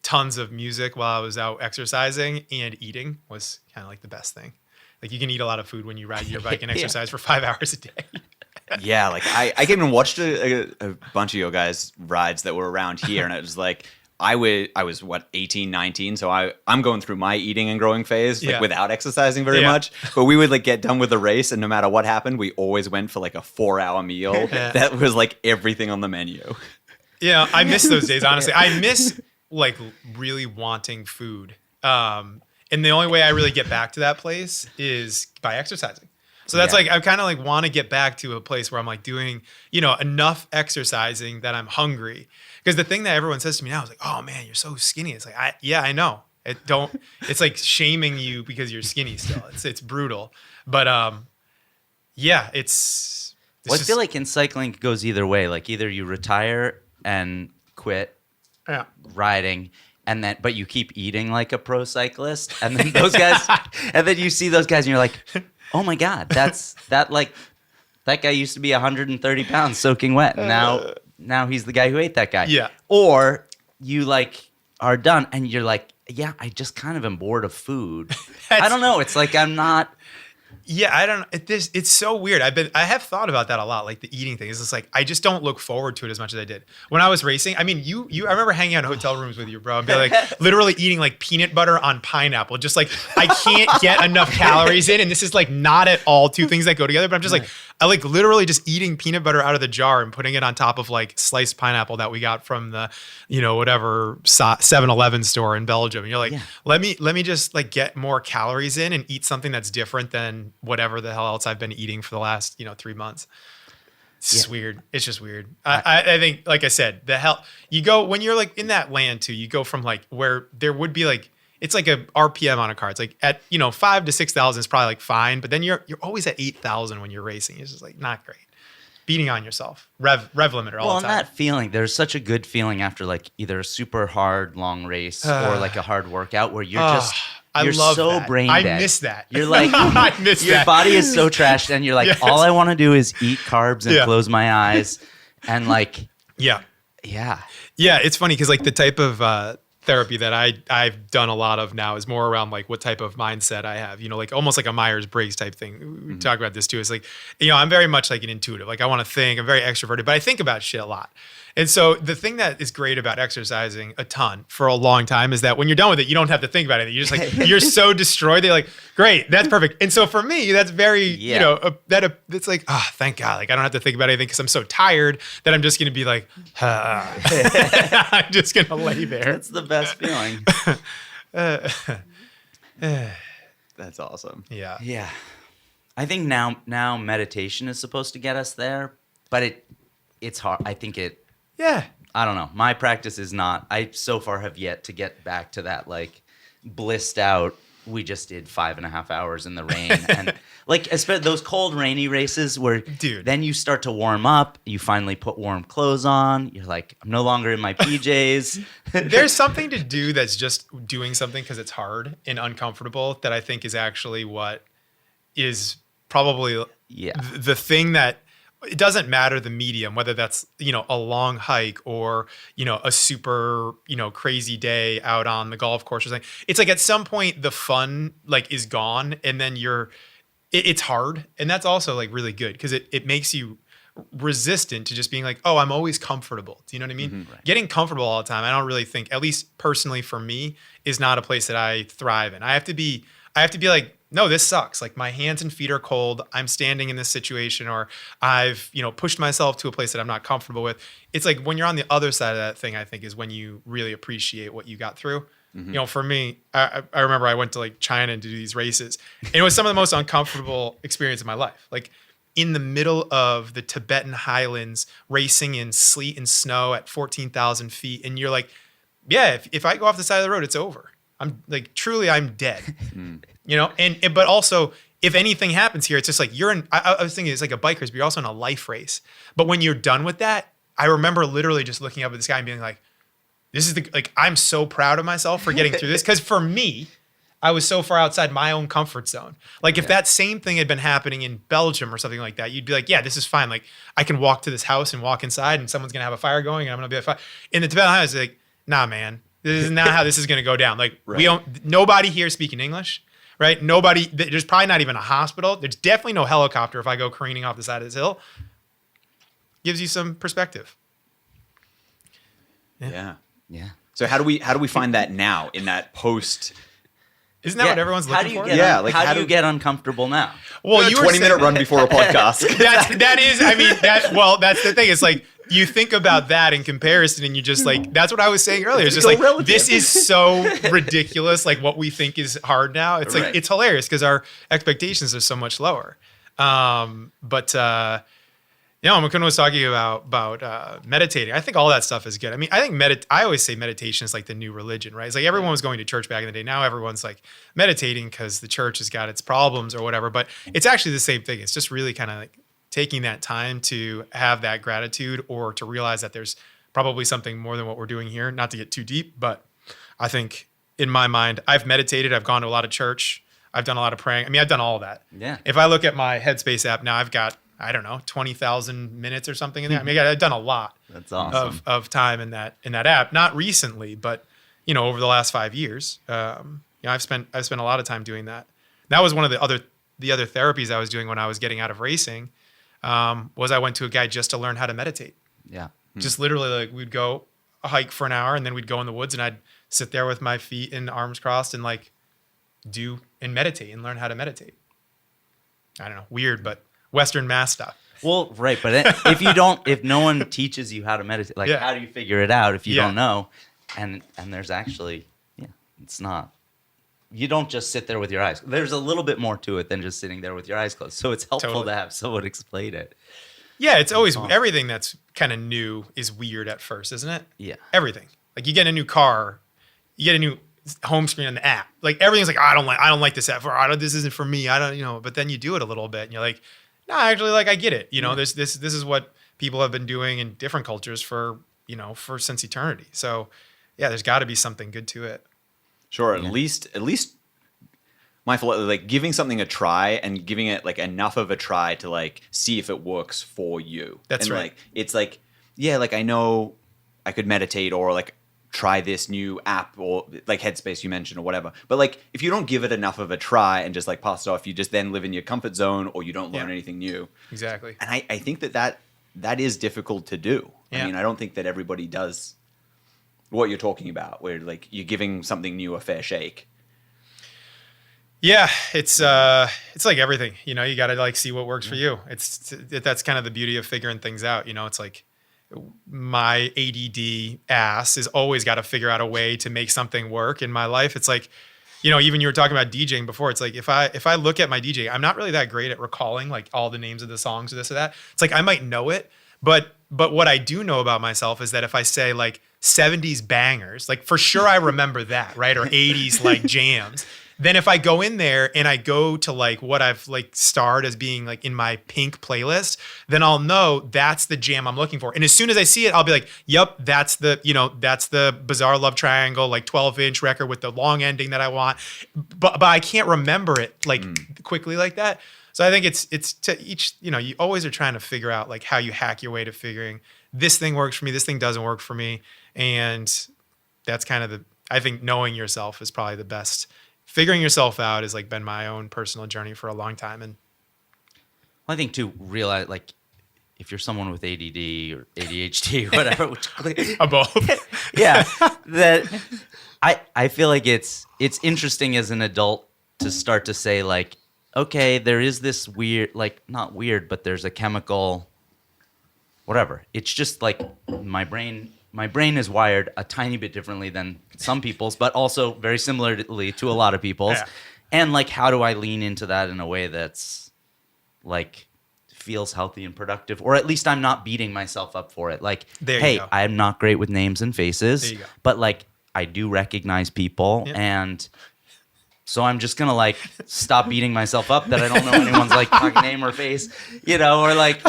tons of music while I was out exercising and eating was kind of like the best thing. Like you can eat a lot of food when you ride your bike and exercise for 5 hours a day. Yeah, like I came and watched a bunch of your guys' rides that were around here, and it was like I was what 18, 19, so I'm going through my eating and growing phase like without exercising very much. But we would like get done with the race, and no matter what happened, we always went for like a 4-hour meal that was like everything on the menu. Yeah, I miss those days, honestly. I miss like really wanting food. And the only way I really get back to that place is by exercising. So that's like, I kind of like want to get back to a place where I'm like doing, enough exercising that I'm hungry. Because the thing that everyone says to me now is like, oh man, you're so skinny. It's like, I know. It's like shaming you because you're skinny still. It's brutal. But yeah, it's I feel like in cycling it goes either way. Like either you retire and quit riding, but you keep eating like a pro cyclist, and then those guys, and then you see those guys, and you're like, oh my god, that guy used to be 130 pounds soaking wet, and now he's the guy who ate that guy. Yeah. Or you like are done, and you're like, yeah, I just kind of am bored of food. I don't know. It's like I'm not. Yeah, I don't. It's so weird. I have thought about that a lot, like the eating thing. It's just like I just don't look forward to it as much as I did when I was racing. I mean, I remember hanging out in hotel rooms with you, bro, and be like literally eating like peanut butter on pineapple. Just like I can't get enough calories in, and this is like not at all two things that go together. But I'm just like I like literally just eating peanut butter out of the jar and putting it on top of like sliced pineapple that we got from the whatever 7-Eleven store in Belgium. And you're like, let me just like get more calories in and eat something that's different than whatever the hell else I've been eating for the last 3 months. It's just weird. It's just weird. I think, like I said, you go when you're like in that land too. You go from like where there would be like it's like a RPM on a car. It's like at 5,000 to 6,000 is probably like fine, but then you're always at 8,000 when you're racing. It's just like not great. Beating on yourself, rev limiter all the time. Well, that feeling, there's such a good feeling after like either a super hard long race or like a hard workout where you're you're love so that. brain I dead. miss that. You're like, I miss your that. body is so trashed, and you're like, Yes. all I want to do is eat carbs and close my eyes, and like, Yeah. yeah. It's funny because like the type of therapy that I've done a lot of now is more around like what type of mindset I have, like almost like a Myers-Briggs type thing. We talk about this too. It's like, I'm very much like an intuitive. Like I want to think, I'm very extroverted, but I think about shit a lot. And so the thing that is great about exercising a ton for a long time is that when you're done with it, you don't have to think about anything. You're just like, you're so destroyed. They're like, great, that's perfect. And so for me, that's very, it's like, thank God. Like I don't have to think about anything because I'm so tired that I'm just going to be like, I'm just going to lay there. That's the best feeling. That's awesome. Yeah. Yeah. I think now meditation is supposed to get us there, but it's hard. I think I don't know. My practice is not. I so far have yet to get back to that like blissed out. We just did 5.5 hours in the rain, and like especially those cold, rainy races where, then you start to warm up. You finally put warm clothes on. You're like, I'm no longer in my PJs. There's something to do that's just doing something because it's hard and uncomfortable that I think is actually what is probably the thing that. It doesn't matter the medium, whether that's, a long hike or, a super, crazy day out on the golf course or something. It's like at some point the fun like is gone and then it's hard. And that's also like really good because it makes you resistant to just being like, oh, I'm always comfortable. Do you know what I mean? Mm-hmm. Right. Getting comfortable all the time, I don't really think, at least personally for me, is not a place that I thrive in. I have to be like, no, this sucks. Like my hands and feet are cold. I'm standing in this situation or I've, pushed myself to a place that I'm not comfortable with. It's like when you're on the other side of that thing, I think is when you really appreciate what you got through. Mm-hmm. For me, I remember I went to like China to do these races and it was some of the most uncomfortable experience of my life. Like in the middle of the Tibetan highlands, racing in sleet and snow at 14,000 feet. And you're like, yeah, if I go off the side of the road, it's over. I'm like, truly, I'm dead. But also if anything happens here, it's just like I was thinking it's like a bike race, but you're also in a life race. But when you're done with that, I remember literally just looking up at this guy and being like, I'm so proud of myself for getting through this. Cause for me, I was so far outside my own comfort zone. Like if that same thing had been happening in Belgium or something like that, you'd be like, yeah, this is fine. Like I can walk to this house and walk inside and someone's going to have a fire going and I'm going to be a fire. In the Tibetan Highlands, like, nah, man. This is not how this is going to go down. Like nobody here speaking English, right? There's probably not even a hospital. There's definitely no helicopter if I go careening off the side of this hill. Gives you some perspective. Yeah. So how do we find that now in that post? Isn't that what everyone's looking for? How do you get uncomfortable now? Well, you 20-minute run before a podcast. That's the thing. It's like you think about that in comparison and you just like, that's what I was saying earlier. It's just like, this is so ridiculous. Like what we think is hard now. It's like, it's hilarious because our expectations are so much lower. Mukunda was talking about meditating. I think all that stuff is good. I mean, I always say meditation is like the new religion, right? It's like everyone was going to church back in the day. Now everyone's like meditating because the church has got its problems or whatever. But it's actually the same thing. It's just really kind of like taking that time to have that gratitude or to realize that there's probably something more than what we're doing here. Not to get too deep, but I think in my mind, I've meditated. I've gone to a lot of church. I've done a lot of praying. I mean, I've done all of that. Yeah. If I look at my Headspace app now, I've got, I don't know, 20,000 minutes or something in there. I mean, I've done a lot. That's awesome. of time in that app. Not recently, but over the last 5 years, I've spent a lot of time doing that. That was one of the other the other therapies I was doing when I was getting out of racing was I went to a guy just to learn how to meditate. Yeah. Just literally like we'd go a hike for an hour and then we'd go in the woods and I'd sit there with my feet and arms crossed and like do and meditate and learn how to meditate. I don't know, weird, but Western Mass stuff. Well, right, but if no one teaches you how to meditate, like how do you figure it out if you don't know? And there's actually, it's not. You don't just sit there with your eyes. There's a little bit more to it than just sitting there with your eyes closed. So it's helpful to have someone explain it. Yeah, it's always everything that's kind of new is weird at first, isn't it? Yeah. Everything. Like you get a new car, you get a new home screen on the app. Like everything's like, I don't like this app. This isn't for me. I don't, but then you do it a little bit and you're like, no, actually, like I get it. This is what people have been doing in different cultures for since eternity. So yeah, there's got to be something good to it. Sure. At least my philosophy, like giving something a try and giving it like enough of a try to like see if it works for you. That's right. Like, it's like, like I know I could meditate or like try this new app or like Headspace you mentioned or whatever. But like if you don't give it enough of a try and just like pass it off, you just then live in your comfort zone or you don't learn anything new. Exactly. And I think that is difficult to do. Yeah. I mean, I don't think that everybody does what you're talking about, where like you're giving something new a fair shake. Yeah, it's like everything, you got to like see what works for you. That's kind of the beauty of figuring things out. It's like my ADD ass has always got to figure out a way to make something work in my life. It's like, even you were talking about DJing before. It's like if I look at my DJ, I'm not really that great at recalling like all the names of the songs or this or that. It's like I might know it, but what I do know about myself is that if I say like 70s bangers, like for sure I remember that, right? Or 80s like jams. Then if I go in there and I go to like what I've like starred as being like in my pink playlist, then I'll know that's the jam I'm looking for. And as soon as I see it, I'll be like, yep, that's the Bizarre Love Triangle, like 12-inch record with the long ending that I want. But I can't remember it like quickly like that. So I think it's to each, you always are trying to figure out like how you hack your way to figuring this thing works for me, this thing doesn't work for me. And that's kind of I think knowing yourself is probably the best. Figuring yourself out has like been my own personal journey for a long time. And I think to realize like if you're someone with ADD or ADHD or whatever, both. Yeah, that I feel like it's interesting as an adult to start to say like, okay, there is this weird, like not weird, but there's a chemical, whatever. It's just like my brain is wired a tiny bit differently than some people's, but also very similarly to a lot of people's. Yeah. And like, how do I lean into that in a way that's like feels healthy and productive, or at least I'm not beating myself up for it. Like, hey, I'm not great with names and faces, but like I do recognize people, and so I'm just gonna like stop beating myself up that I don't know anyone's like fucking name or face, or like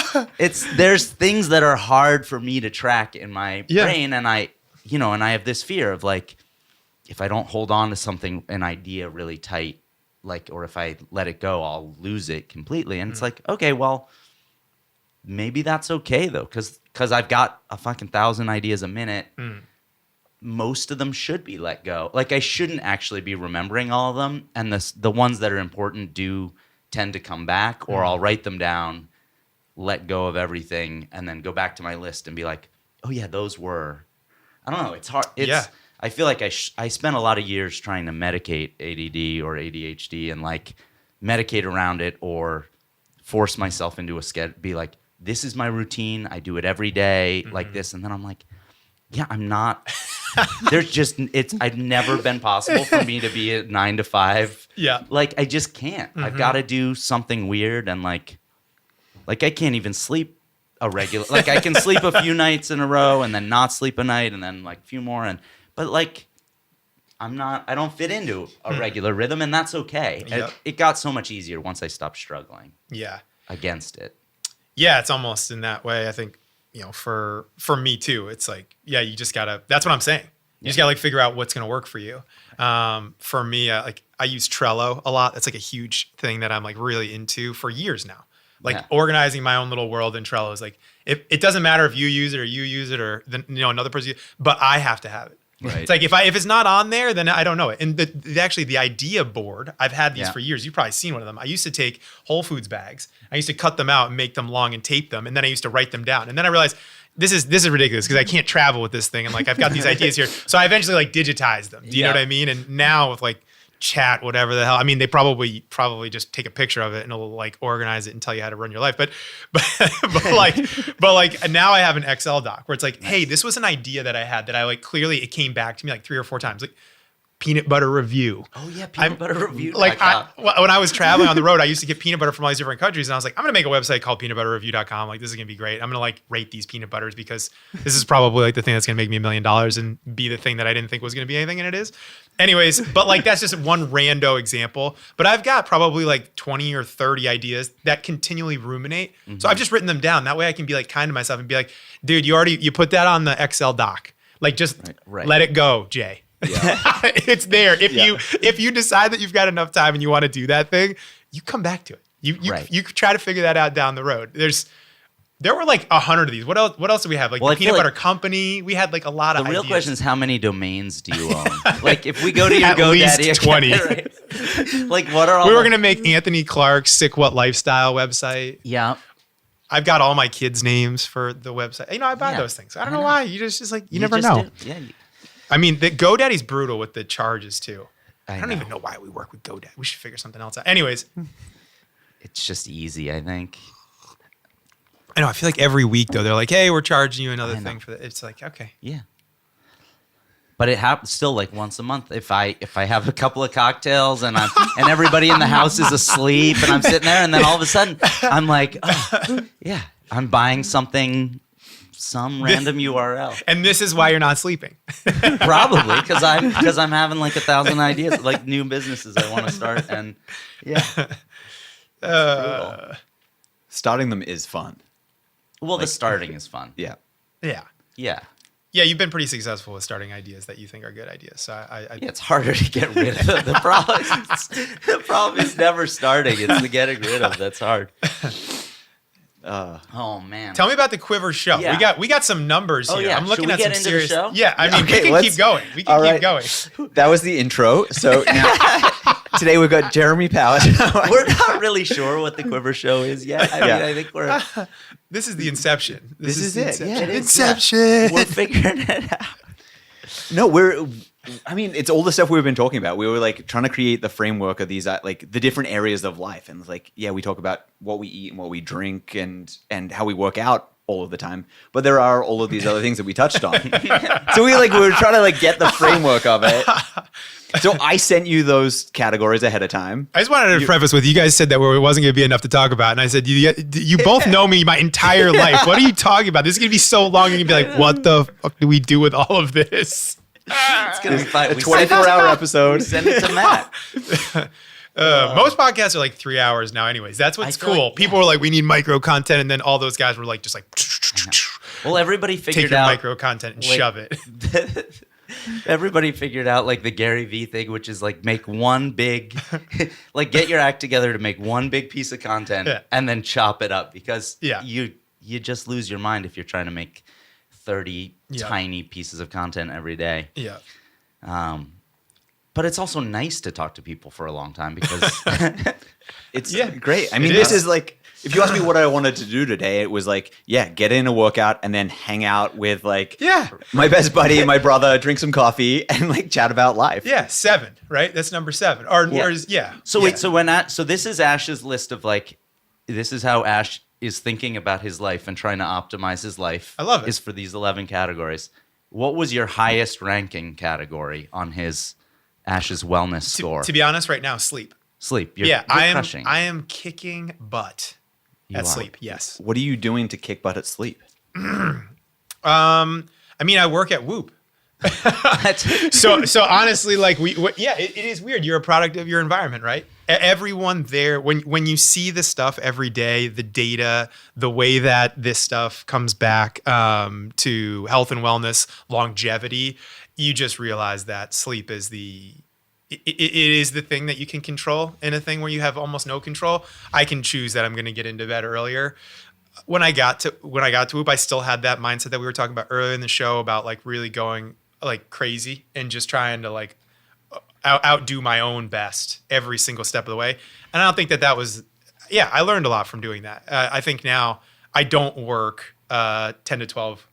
there's things that are hard for me to track in my brain, and I have this fear of like if I don't hold on to something, an idea really tight, like, or if I let it go, I'll lose it completely. And it's like, okay, well, maybe that's okay though, because I've got a fucking 1,000 ideas a minute. Most of them should be let go. Like I shouldn't actually be remembering all of them, and the ones that are important do tend to come back, or I'll write them down, let go of everything, and then go back to my list and be like, oh yeah, those were. I don't know. It's hard. I feel like I spent a lot of years trying to medicate ADD or ADHD and like medicate around it or force myself into a schedule. Be like, this is my routine. I do it every day like this, and then I'm like, yeah, I'm not. I've never been possible for me to be at 9 to 5. Yeah. Like I just can't. I've got to do something weird, and like I can't even sleep a regular, like I can sleep a few nights in a row and then not sleep a night and then like a few more. But like, I don't fit into a regular rhythm, and that's okay. Yep. It got so much easier once I stopped struggling against it. Yeah. It's almost in that way. I think, for me too, it's like, yeah, you just gotta, that's what I'm saying. You just gotta like figure out what's going to work for you. For me, I use Trello a lot. That's like a huge thing that I'm like really into for years now. Like organizing my own little world in Trello is like, it doesn't matter if you use it or another person, but I have to have it. Right. It's like if it's not on there, then I don't know it. And the idea board, I've had these for years. You've probably seen one of them. I used to take Whole Foods bags. I used to cut them out and make them long and tape them, and then I used to write them down. And then I realized this is ridiculous because I can't travel with this thing, and like I've got these ideas here. So I eventually like digitized them. Do you know what I mean? And now with like chat, whatever the hell. I mean, they probably just take a picture of it and it'll like organize it and tell you how to run your life. But like now I have an Excel doc where it's like, hey, this was an idea that I had that I like clearly it came back to me like 3 or 4 times. Like peanut butter review. Oh yeah, peanut butter review. Like when I was traveling on the road, I used to get peanut butter from all these different countries, and I was like, I'm gonna make a website called peanutbutterreview.com. Like this is gonna be great. I'm gonna like rate these peanut butters because this is probably like the thing that's gonna make me $1 million and be the thing that I didn't think was gonna be anything, and it is. Anyways, but like that's just one rando example. But I've got probably like 20 or 30 ideas that continually ruminate. So I've just written them down. That way I can be like kind to myself and be like, dude, you put that on the Excel doc. Like just let it go, Jay. Yeah. It's there. If you decide that you've got enough time and you want to do that thing, you come back to it. You try to figure that out down the road. There were like 100 of these. What else do we have? Like the peanut butter company. We had like a lot of ideas. The real question is how many domains do you own? Like if we go to your GoDaddy, 20. Right? Like what are all? We were gonna make Anthony Clark's Sick What Lifestyle website. Yeah. I've got all my kids' names for the website. You know, I buy those things. I don't know why. You just like you never know. Yeah. I mean, the GoDaddy's brutal with the charges too. I don't even know why we work with GoDaddy. We should figure something else out. Anyways, it's just easy, I think. I know. I feel like every week though, they're like, "Hey, we're charging you another thing for that." It's like, okay, yeah. But it happens still like once a month. If I have a couple of cocktails and everybody in the house is asleep and I'm sitting there, and then all of a sudden I'm like, oh, yeah, I'm buying something. Some random URL. And this is why you're not sleeping. Probably because I'm having like 1,000 ideas, like new businesses I want to start, and starting them is fun. Well, the starting is fun. Yeah. Yeah. You've been pretty successful with starting ideas that you think are good ideas. So it's harder to get rid of them. The problem is never starting. It's the getting rid of that's hard. Oh man! Tell me about the Quivr show. Yeah. We got some numbers here. Yeah. I'm looking Should we at get some into serious. the show? Yeah, I mean, we can keep going. We can keep going. That was the intro. So now, today we've got Jeremy Powers. We're not really sure what the Quivr show is yet. I mean, I think we're. This is the inception. This is it. Yeah, it is. Inception. Yeah. We're figuring it out. No, it's all the stuff we've been talking about. We were like trying to create the framework of these, like the different areas of life. And like, yeah, we talk about what we eat and what we drink and how we work out all of the time. But there are all of these other things that we touched on. So we were trying to like get the framework of it. So I sent you those categories ahead of time. I just wanted to preface with, you guys said that it wasn't going to be enough to talk about. And I said, you both know me my entire life. What are you talking about? This is going to be so long. You're going to be like, what the fuck do we do with all of this? It's going to be fun. A 24-hour episode. Send it to Matt. Most podcasts are like 3 hours now anyways. That's what's cool. People were like, we need micro content. And then all those guys were like, just like, well, everybody figured take your out micro content and shove it. Everybody figured out like the Gary Vee thing, which is like make one big, like get your act together to make one big piece of content and then chop it up, because you just lose your mind if you're trying to make 30 tiny pieces of content every day. Yeah. But it's also nice to talk to people for a long time because it's great. I mean, this is like, if you ask me what I wanted to do today, it was like, get in a workout and then hang out with like my best buddy and my brother, drink some coffee and like chat about life. Yeah, 7, right? That's number 7. So this is Ash's list of like, this is how Ash is thinking about his life and trying to optimize his life. I love it. Is for these 11 categories. What was your highest ranking category on Ash's wellness score? To be honest, right now, sleep. Sleep. You're crushing. I am kicking butt at sleep. Yes. What are you doing to kick butt at sleep? I mean, I work at Whoop. so honestly, like it is weird. You're a product of your environment, right? Everyone there, when you see this stuff every day, the data, the way that this stuff comes back to health and wellness, longevity, you just realize that sleep is it is the thing that you can control in a thing where you have almost no control. I can choose that I'm going to get into bed earlier. When I got to Whoop, I still had that mindset that we were talking about earlier in the show about like really going like crazy and just trying to like outdo my own best every single step of the way. And I don't think that was, I learned a lot from doing that. I think now I don't work 10 to 12.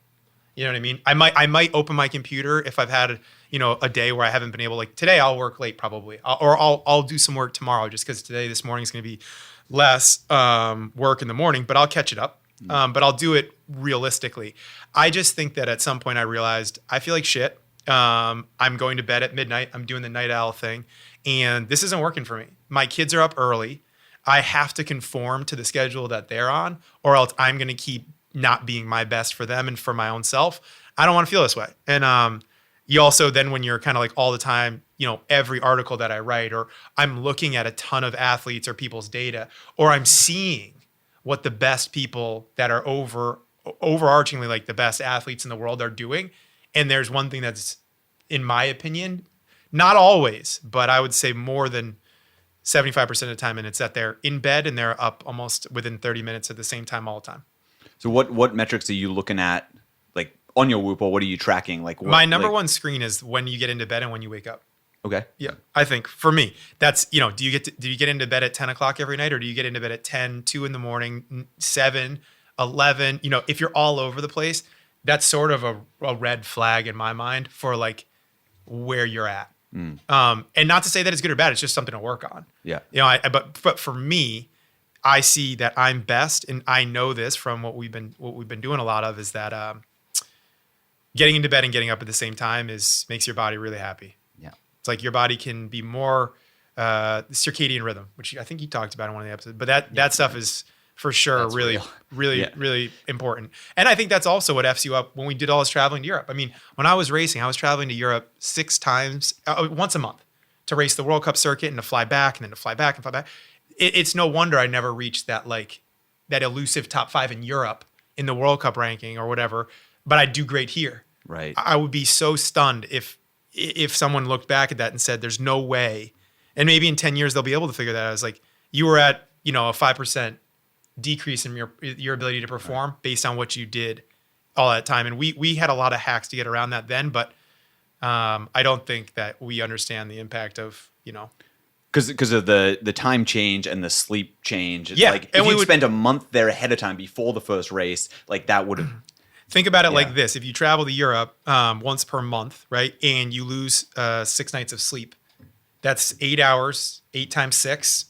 You know what I mean? I might open my computer if I've had, a day where I haven't been able, like today I'll work late probably, I'll do some work tomorrow just because this morning is going to be less work in the morning, but I'll catch it up. But I'll do it realistically. I just think that at some point I realized I feel like shit. I'm going to bed at midnight. I'm doing the night owl thing, and this isn't working for me. My kids are up early. I have to conform to the schedule that they're on, or else I'm going to keep not being my best for them and for my own self. I don't want to feel this way. And you also then, when you're kind of like all the time, every article that I write, or I'm looking at a ton of athletes or people's data, or I'm seeing what the best people that are overarchingly like the best athletes in the world are doing. And there's one thing that's, in my opinion, not always, but I would say more than 75% of the time, and it's that they're in bed and they're up almost within 30 minutes at the same time all the time. So what metrics are you looking at, like on your Whoop, or what are you tracking? Like my number one screen is when you get into bed and when you wake up. Okay. Yeah. I think for me, that's, do you get into bed at 10 o'clock every night, or do you get into bed at 10, 2 in the morning, 7, 11? If you're all over the place, that's sort of a red flag in my mind for like where you're at. And not to say that it's good or bad, it's just something to work on. Yeah. But for me, I see that I'm best, and I know this from what we've been doing a lot of, is that getting into bed and getting up at the same time makes your body really happy. Yeah. It's like your body can be more circadian rhythm, which I think you talked about in one of the episodes, but that stuff is for sure That's really, real. really, Yeah. really important. And I think that's also what F's you up when we did all this traveling to Europe. I mean, when I was racing, I was traveling to Europe 6 times, once a month, to race the World Cup circuit and to fly back and then to fly back and fly back. It's no wonder I never reached that elusive top 5 in Europe in the World Cup ranking or whatever, but I do great here. Right. I would be so stunned if someone looked back at that and said, there's no way. And maybe in 10 years, they'll be able to figure that out. I was like, you were at, a 5% decrease in your ability to perform based on what you did all that time. And we had a lot of hacks to get around that then, but I don't think that we understand the impact of, Because of the time change and the sleep change. It's Yeah, like and if we you'd would- spent a month there ahead of time before the first race, like that would have. Think about it Yeah. like this. If you travel to Europe once per month, right, and you lose 6 nights of sleep, that's 8 hours, 8 times 6,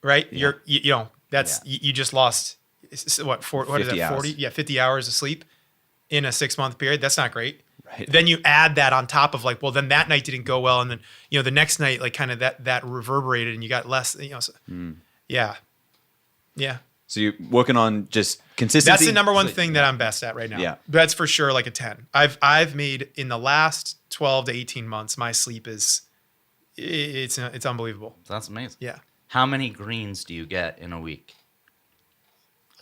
right? Yeah. You just lost, what is 50 that, 40? hours. Yeah, 50 hours of sleep in a 6-month period. That's not great. Right. Then you add that on top of like, well, then that night didn't go well. And then, the next night, like kind of that reverberated and you got less, so, yeah. Yeah. So you're working on just consistency. That's the number one thing that I'm best at right now. Yeah. That's for sure like a 10. I've made in the last 12 to 18 months, my sleep it's unbelievable. That's amazing. Yeah. How many greens do you get in a week?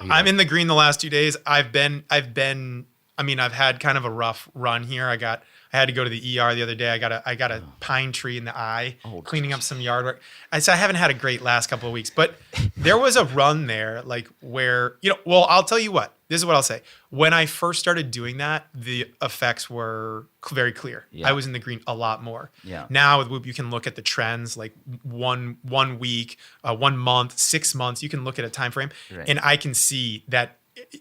I'm in the green the last 2 days. I've had kind of a rough run here. I had to go to the ER the other day. I got a pine tree in the eye, cleaning up some yard work. I haven't had a great last couple of weeks, but there was a run there like where, I'll tell you what, this is what I'll say. When I first started doing that, the effects were very clear. Yeah. I was in the green a lot more. Yeah. Now with Whoop, you can look at the trends, like one week, 1 month, 6 months. You can look at a time frame, Right. and I can see that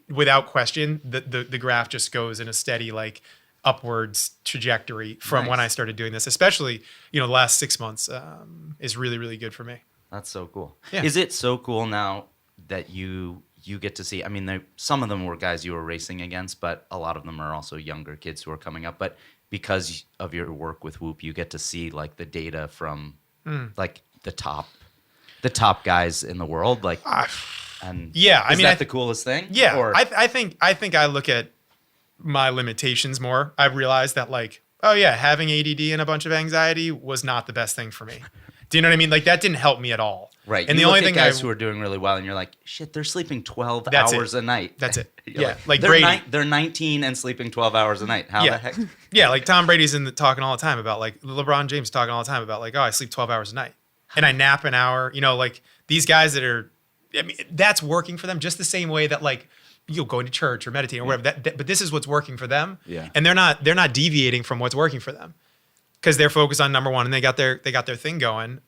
without question, the graph just goes in a steady like upwards trajectory from when I started doing this. Especially, the last 6 months is really, really good for me. That's so cool. Yeah. Is it so cool now that you get to see? I mean, some of them were guys you were racing against, but a lot of them are also younger kids who are coming up. But because of your work with Whoop, you get to see like the data from like the top guys in the world. Like, and Yeah, is that the coolest thing? Yeah, Or, I think I look at my limitations more. I realized that like, oh yeah, having ADD and a bunch of anxiety was not the best thing for me. Do you know what I mean? Like that didn't help me at all. right. And you the only look thing at guys who are doing really well, and you're like, shit, they're sleeping 12 That's hours it. a night. That's it. You're Yeah, like they're Brady. They're 19 and sleeping 12 hours a night. How Yeah. the heck? Yeah, like Tom Brady's talking all the time about like LeBron James talking all the time about like, oh, I sleep 12 hours a night and I nap an hour. Like these guys that are, I mean, that's working for them just the same way that like going to church or meditating or whatever. But this is what's working for them. Yeah. And they're not deviating from what's working for them because they're focused on number one and they got their thing going.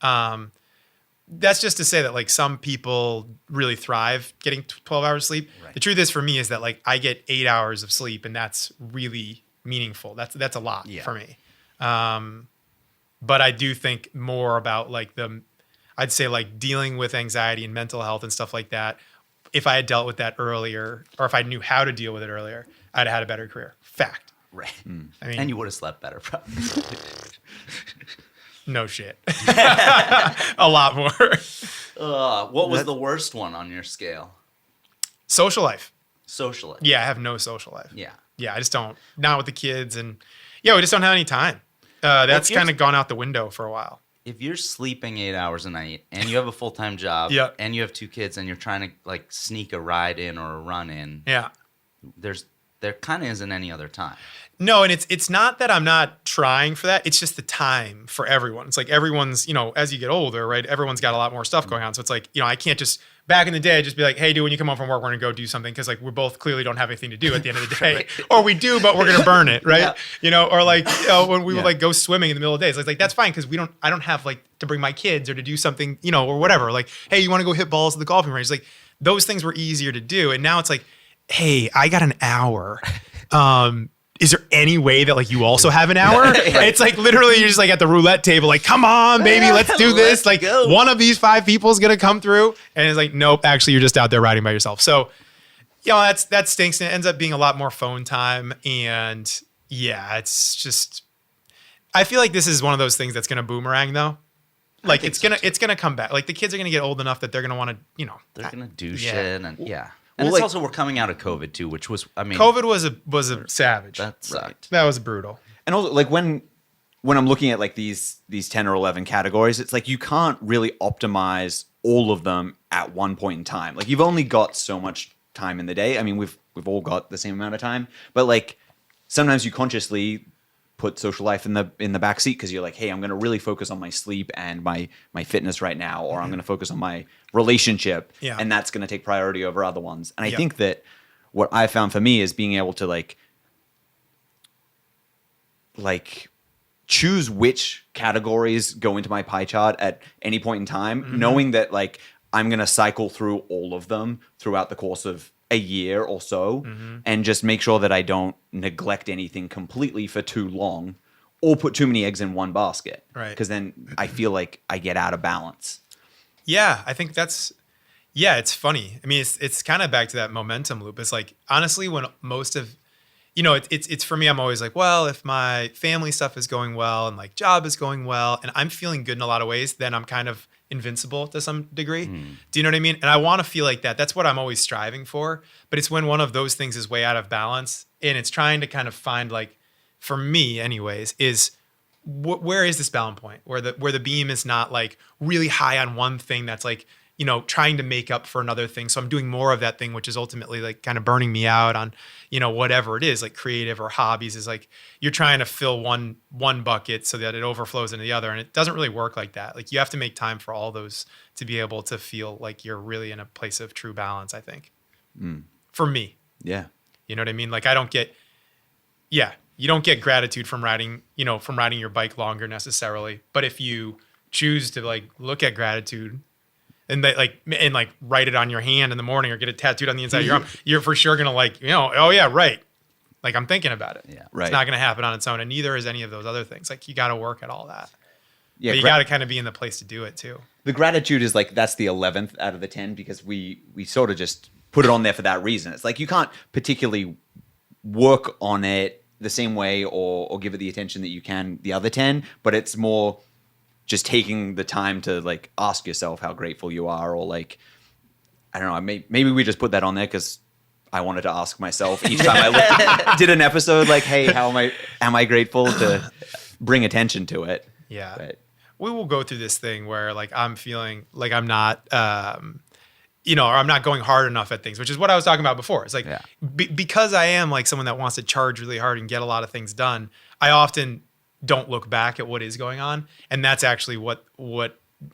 That's just to say that like some people really thrive getting 12 hours sleep. Right. The truth is for me is that like I get 8 hours of sleep and that's really meaningful. That's a lot for me. But I do think more about like I'd say like dealing with anxiety and mental health and stuff like that. If I had dealt with that earlier, or if I knew how to deal with it earlier, I'd have had a better career. Fact. Right. I mean, and you would have slept better, probably. No shit. A lot more. What was the worst one on your scale? Social life. Social life. Yeah, I have no social life. Yeah. Yeah, I just don't. Not with the kids. And yeah, we just don't have any time. That's kind of gone out the window for a while. If you're sleeping 8 hours a night and you have a full-time job and you have 2 kids and you're trying to like sneak a ride in or a run in, there kind of isn't any other time. No, and it's not that I'm not trying for that. It's just the time for everyone. It's like everyone's, as you get older, right? Everyone's got a lot more stuff going on. So it's like, I can't just, back in the day, I'd just be like, hey, dude, when you come home from work, we're going to go do something. Because like we both clearly don't have anything to do at the end of the day. Right. Or we do, but we're going to burn it, right? Or like when we would like go swimming in the middle of the day. It's like that's fine because I don't have like to bring my kids or to do something, or whatever. Like, hey, you want to go hit balls at the golfing range? Like those things were easier to do. And now it's like, hey, I got an hour. Is there any way that like you also have an hour? Right. It's like literally you're just like at the roulette table, like, come on, baby, let's do this. Like one of these 5 people is gonna come through. And it's like, nope, actually you're just out there riding by yourself. So, that stinks. And it ends up being a lot more phone time. And yeah, it's just, I feel like this is one of those things that's gonna boomerang though. Like it's gonna come back. Like the kids are gonna get old enough that they're gonna want to, they're gonna do shit and And Well, it's also we're coming out of COVID too, which was COVID was a savage. That sucked. That was brutal. And also like when I'm looking at like these 10 or 11 categories, it's like you can't really optimize all of them at one point in time. Like you've only got so much time in the day. I mean, we've all got the same amount of time, but like sometimes you consciously put social life in the back seat because you're like, hey, I'm going to really focus on my sleep and my fitness right now, or I'm going to focus on my relationship, and that's going to take priority over other ones. And I think that what I found for me is being able to like choose which categories go into my pie chart at any point in time, knowing that like I'm going to cycle through all of them throughout the course of a year or so, and just make sure that I don't neglect anything completely for too long or put too many eggs in one basket. Right. Because then I feel like I get out of balance. Yeah, I think it's funny. I mean, it's kind of back to that momentum loop. It's like, honestly, when most of, it's for me, I'm always like, well, if my family stuff is going well and like job is going well and I'm feeling good in a lot of ways, then I'm kind of invincible to some degree. Do you know what I mean? And I want to feel like that. That's what I'm always striving for. But it's when one of those things is way out of balance and it's trying to kind of find like, for me anyways, is where is this balance point where the beam is not like really high on one thing that's like, trying to make up for another thing. So I'm doing more of that thing, which is ultimately like kind of burning me out on, whatever it is, like creative or hobbies, is like you're trying to fill one bucket so that it overflows into the other. And it doesn't really work like that. Like you have to make time for all those to be able to feel like you're really in a place of true balance, I think. For me. Yeah. You know what I mean? Like you don't get gratitude from riding your bike longer necessarily. But if you choose to like look at gratitude and write it on your hand in the morning or get it tattooed on the inside of your arm, you're for sure gonna oh yeah, right. Like I'm thinking about it. Yeah. Right. It's not gonna happen on its own, and neither is any of those other things. Like you got to work at all that. Yeah. But you got to kind of be in the place to do it too. The gratitude is like that's the 11th out of the 10 because we sort of just put it on there for that reason. It's like you can't particularly work on it the same way or give it the attention that you can the other 10, but it's more just taking the time to like ask yourself how grateful you are, or like, I don't know, maybe we just put that on there because I wanted to ask myself each time I did an episode, like, hey, how am I grateful, to bring attention to it. Yeah. But we will go through this thing where like I'm feeling like I'm not, or I'm not going hard enough at things, which is what I was talking about before. It's like, because I am like someone that wants to charge really hard and get a lot of things done, I often don't look back at what is going on. And that's actually what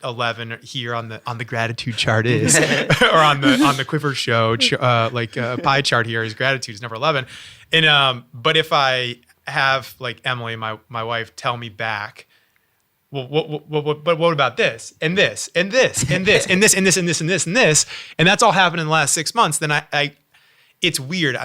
11 here on the gratitude chart is, or on the Quivr show, pie chart here is gratitude is number 11. And but if I have like Emily, my wife, tell me back, well, what about this and this and this and this and this and this and this and this and this, and that's all happened in the last 6 months, then I it's weird.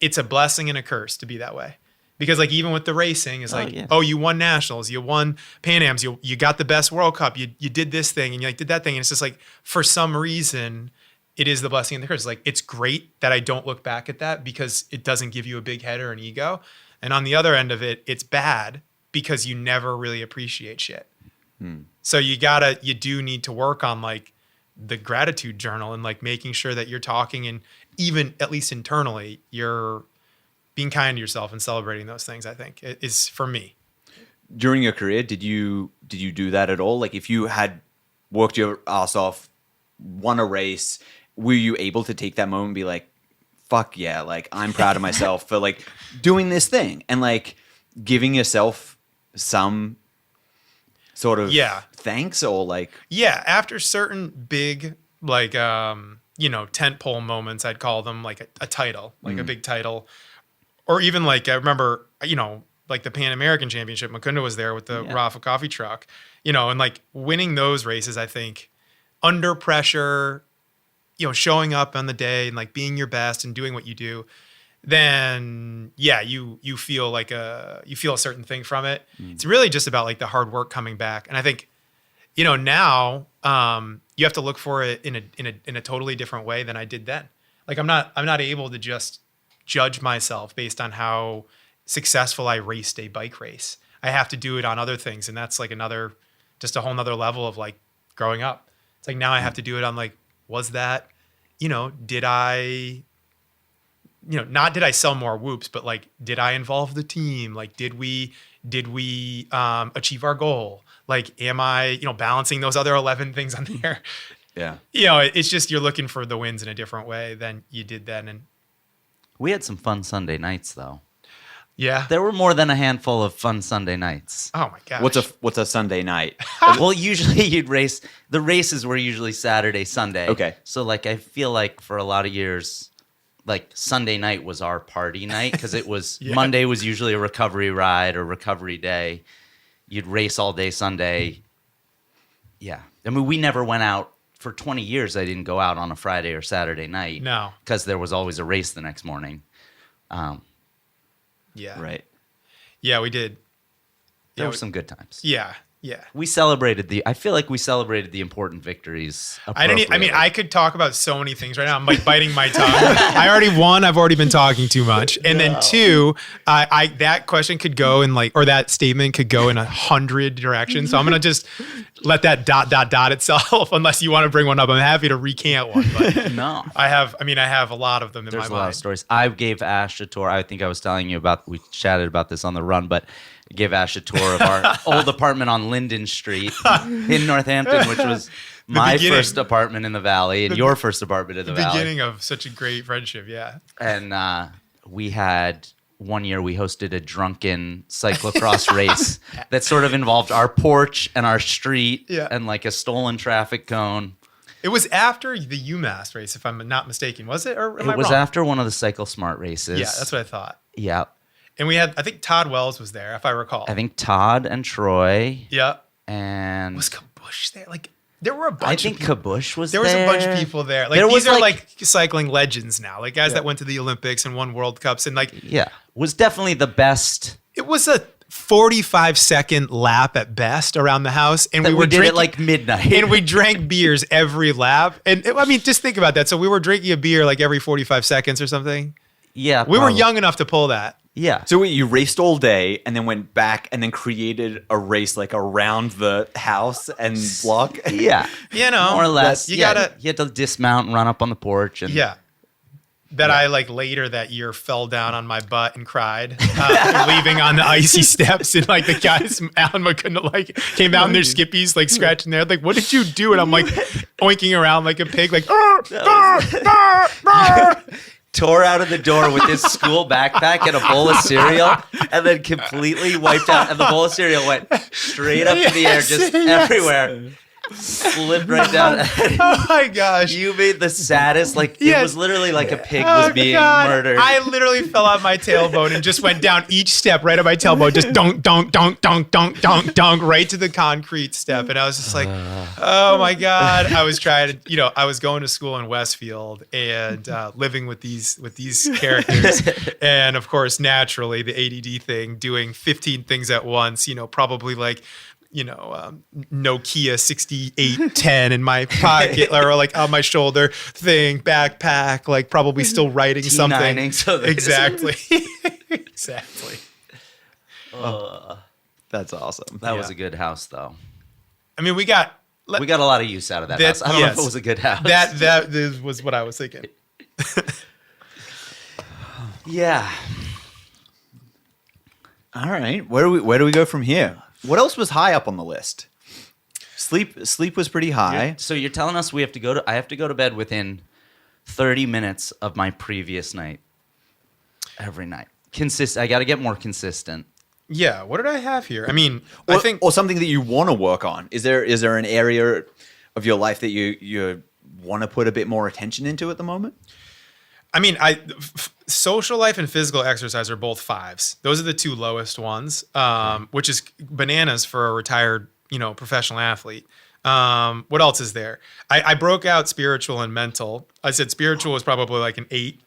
It's a blessing and a curse to be that way. Because like even with the racing, it's like, oh, you won nationals, you won Pan Ams, you got the best World Cup, you did this thing and you like did that thing. And it's just like, for some reason, it is the blessing and the curse. Like, it's great that I don't look back at that because it doesn't give you a big head or an ego. And on the other end of it, it's bad because you never really appreciate shit. So you do need to work on like the gratitude journal and like making sure that you're talking, and even at least internally, you're being kind to yourself and celebrating those things, I think, is for me. During your career, did you do that at all? Like if you had worked your ass off, won a race, were you able to take that moment and be like, fuck yeah, like I'm proud of myself for like doing this thing, and like giving yourself some sort of thanks, or like after certain big like tentpole moments, I'd call them, like a title, like a big title, or even like I remember like the Pan American Championship, Mukunda was there with the Rafa coffee truck, and like winning those races, I think under pressure, showing up on the day and like being your best and doing what you do, then you feel like you feel a certain thing from it. It's really just about like the hard work coming back. And I think, now you have to look for it in a totally different way than I did then. Like I'm not able to just judge myself based on how successful I raced a bike race. I have to do it on other things. And that's like just a whole nother level of like growing up. It's like now I have to do it on like, was that, did I, not did I sell more whoops, but like, did I involve the team? Like, did we achieve our goal? Like, am I, balancing those other 11 things on there? Yeah. It's just, you're looking for the wins in a different way than you did then. And We had some fun Sunday nights, though. yeah, There were more than a handful of fun Sunday nights. oh my gosh. What's a Sunday night? Well, usually you'd race. The races were usually Saturday, Sunday. Okay. So, like, I feel like for a lot of years, like, Sunday night was our party night because it was Monday was usually a recovery ride or recovery day. You'd race all day Sunday. Yeah. I mean, we never went out. For 20 years, I didn't go out on a Friday or Saturday night. No. Because there was always a race the next morning. Yeah. Right. Yeah, we did. There were some good times. Yeah. We celebrated I feel like we celebrated the important victories. I could talk about so many things right now. I'm like biting my tongue. I already won. I've already been talking too much. And then two, that question could go in like, or that statement could go in 100 directions. So I'm going to just let that ... itself, unless you want to bring one up. I'm happy to recant one. But No. I have a lot of them in There's my a lot of mind. stories. I gave Ash a tour. I think I was telling you about, we chatted about this on the run, but I gave Ash a tour of our old apartment on Linden Street in Northampton, which was my first apartment in the Valley and your first apartment in the Valley. Beginning of such a great friendship, yeah. And we had, one year we hosted a drunken cyclocross race that sort of involved our porch and our street and like a stolen traffic cone. It was after the UMass race, if I'm not mistaken, was it? Or am I It was wrong? after one of the Cycle Smart races. Yeah, that's what I thought. Yeah. And we had, I think Todd Wells was there, if I recall. I think Todd and Troy. Yeah. And Was Kabush there? Like, there were a bunch I of think people. Kabush was There there. was a bunch of people there. Like, There these was, are like- like cycling legends now. Like guys that went to the Olympics and won World Cups. And like, Yeah. Was definitely the best. it was a 45-second lap at best around the house. And That we were did drinking it like midnight. and we drank beers every lap. And I mean, just think about that. So we were drinking a beer like every 45 seconds or something. Yeah. We were probably. young enough to pull that. Yeah. So wait, you raced all day and then went back and then created a race like around the house and block? Yeah. You know, More or less. You Yeah, gotta, you had to dismount and run up on the porch. And yeah. That I like later that year fell down on my butt and cried, leaving on the icy steps, and like the guys, Alan Mukunda, like came out in their skippies, like scratching their head, like, "What did you do?" And I'm like oinking around like a pig, like. tore out of the door with his school backpack and a bowl of cereal, and then completely wiped out. And the bowl of cereal went straight up in the air, just everywhere. slipped right down. Oh my gosh. You made the saddest, like, it Yes. was literally like a pig was being murdered. I literally fell out my tailbone and just went down each step right on my tailbone, just dunk, dunk, dunk, dunk, dunk, dunk, dunk, right to the concrete step. And I was just like, oh my God. I was trying to, I was going to school in Westfield and living with these characters. And of course, naturally, the ADD thing, doing 15 things at once, probably like, Nokia 6810 in my pocket or like on my shoulder thing, backpack, like probably still writing something. So Exactly. Exactly. That's awesome. That was a good house, though. I mean, we got A lot of use out of that house. I don't know if it was a good house. That was what I was thinking. Yeah. All right. Where do we go from here? What else was high up on the list? Sleep was pretty high. So you're telling us I have to go to bed within 30 minutes of my previous night every night. I got to get more consistent. Yeah. What did I have here? I mean, Or something that you want to work on. Is there an area of your life that you want to put a bit more attention into at the moment? I mean, social life and physical exercise are both 5s. Those are the 2 lowest ones, which is bananas for a retired, professional athlete. What else is there? I broke out spiritual and mental. I said spiritual was probably like an 8,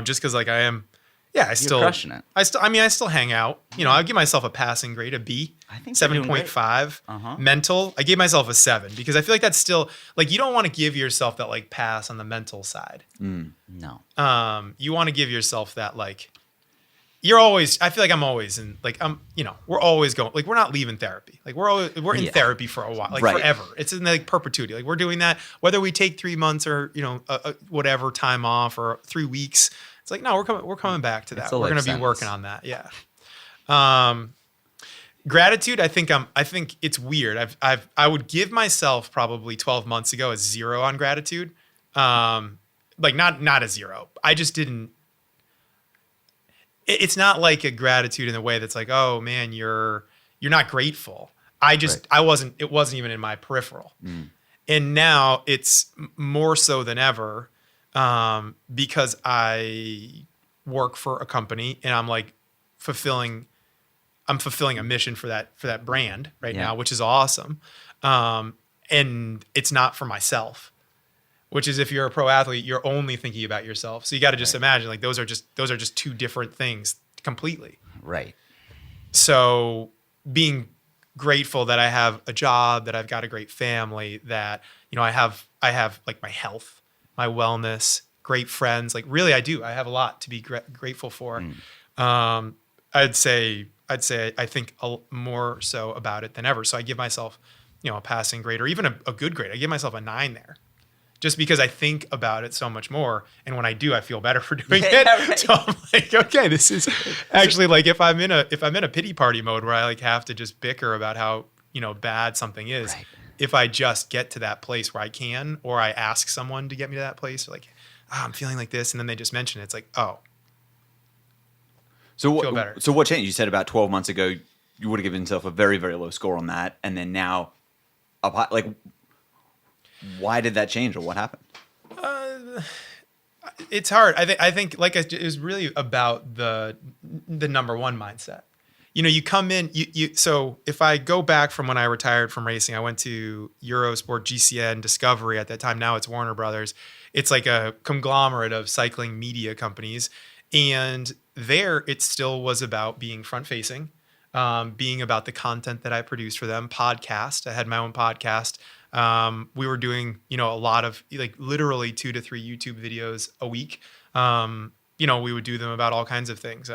just because like I am. Yeah, You're crushing it. I still hang out. I'll give myself a passing grade, a B. I think you're doing great. 7.5. Mental, I gave myself a 7 because I feel like that's still like you don't want to give yourself that like pass on the mental side. No. You want to give yourself that like you're always. I feel like I'm always in like we're always going like we're not leaving therapy. Like we're in therapy for a while, like forever. It's in like perpetuity. Like we're doing that whether we take 3 months or whatever time off or 3 weeks. It's like, no, we're coming back to that. We're going to be working on that. Yeah. Gratitude. I think it's weird. I would give myself probably 12 months ago a 0 on gratitude. Like not a 0. I just didn't, it's not like a gratitude in a way that's like, oh man, you're not grateful. It wasn't even in my peripheral. And now it's more so than ever. Because I work for a company and I'm like fulfilling a mission for that brand right now, which is awesome. And it's not for myself, which is if you're a pro athlete, you're only thinking about yourself. So you got to just imagine like those are just 2 different things completely. Right. So being grateful that I have a job, that I've got a great family, that, I have like my health, my wellness, great friends. Like really, I do. I have a lot to be grateful for. I'd say I think more so about it than ever. So I give myself, a passing grade or even a good grade. I give myself a 9 there, just because I think about it so much more. And when I do, I feel better for doing it. Right. So I'm like, okay, this is actually like if I'm in a pity party mode where I like have to just bicker about how bad something is. Right. If I just get to that place where I can, or I ask someone to get me to that place, or like, I'm feeling like this, and then they just mention it, it's like, oh, feel better. So what changed? You said about 12 months ago, you would have given yourself a very, very low score on that, and then now, like, why did that change, or what happened? It's hard. I think like it was really about the number 1 mindset. You come in, so if I go back from when I retired from racing, I went to Eurosport, GCN, Discovery at that time. Now it's Warner Brothers. It's like a conglomerate of cycling media companies. And there it still was about being front facing, being about the content that I produced for them, podcast. I had my own podcast. We were doing, a lot of like literally 2 to 3 YouTube videos a week. We would do them about all kinds of things.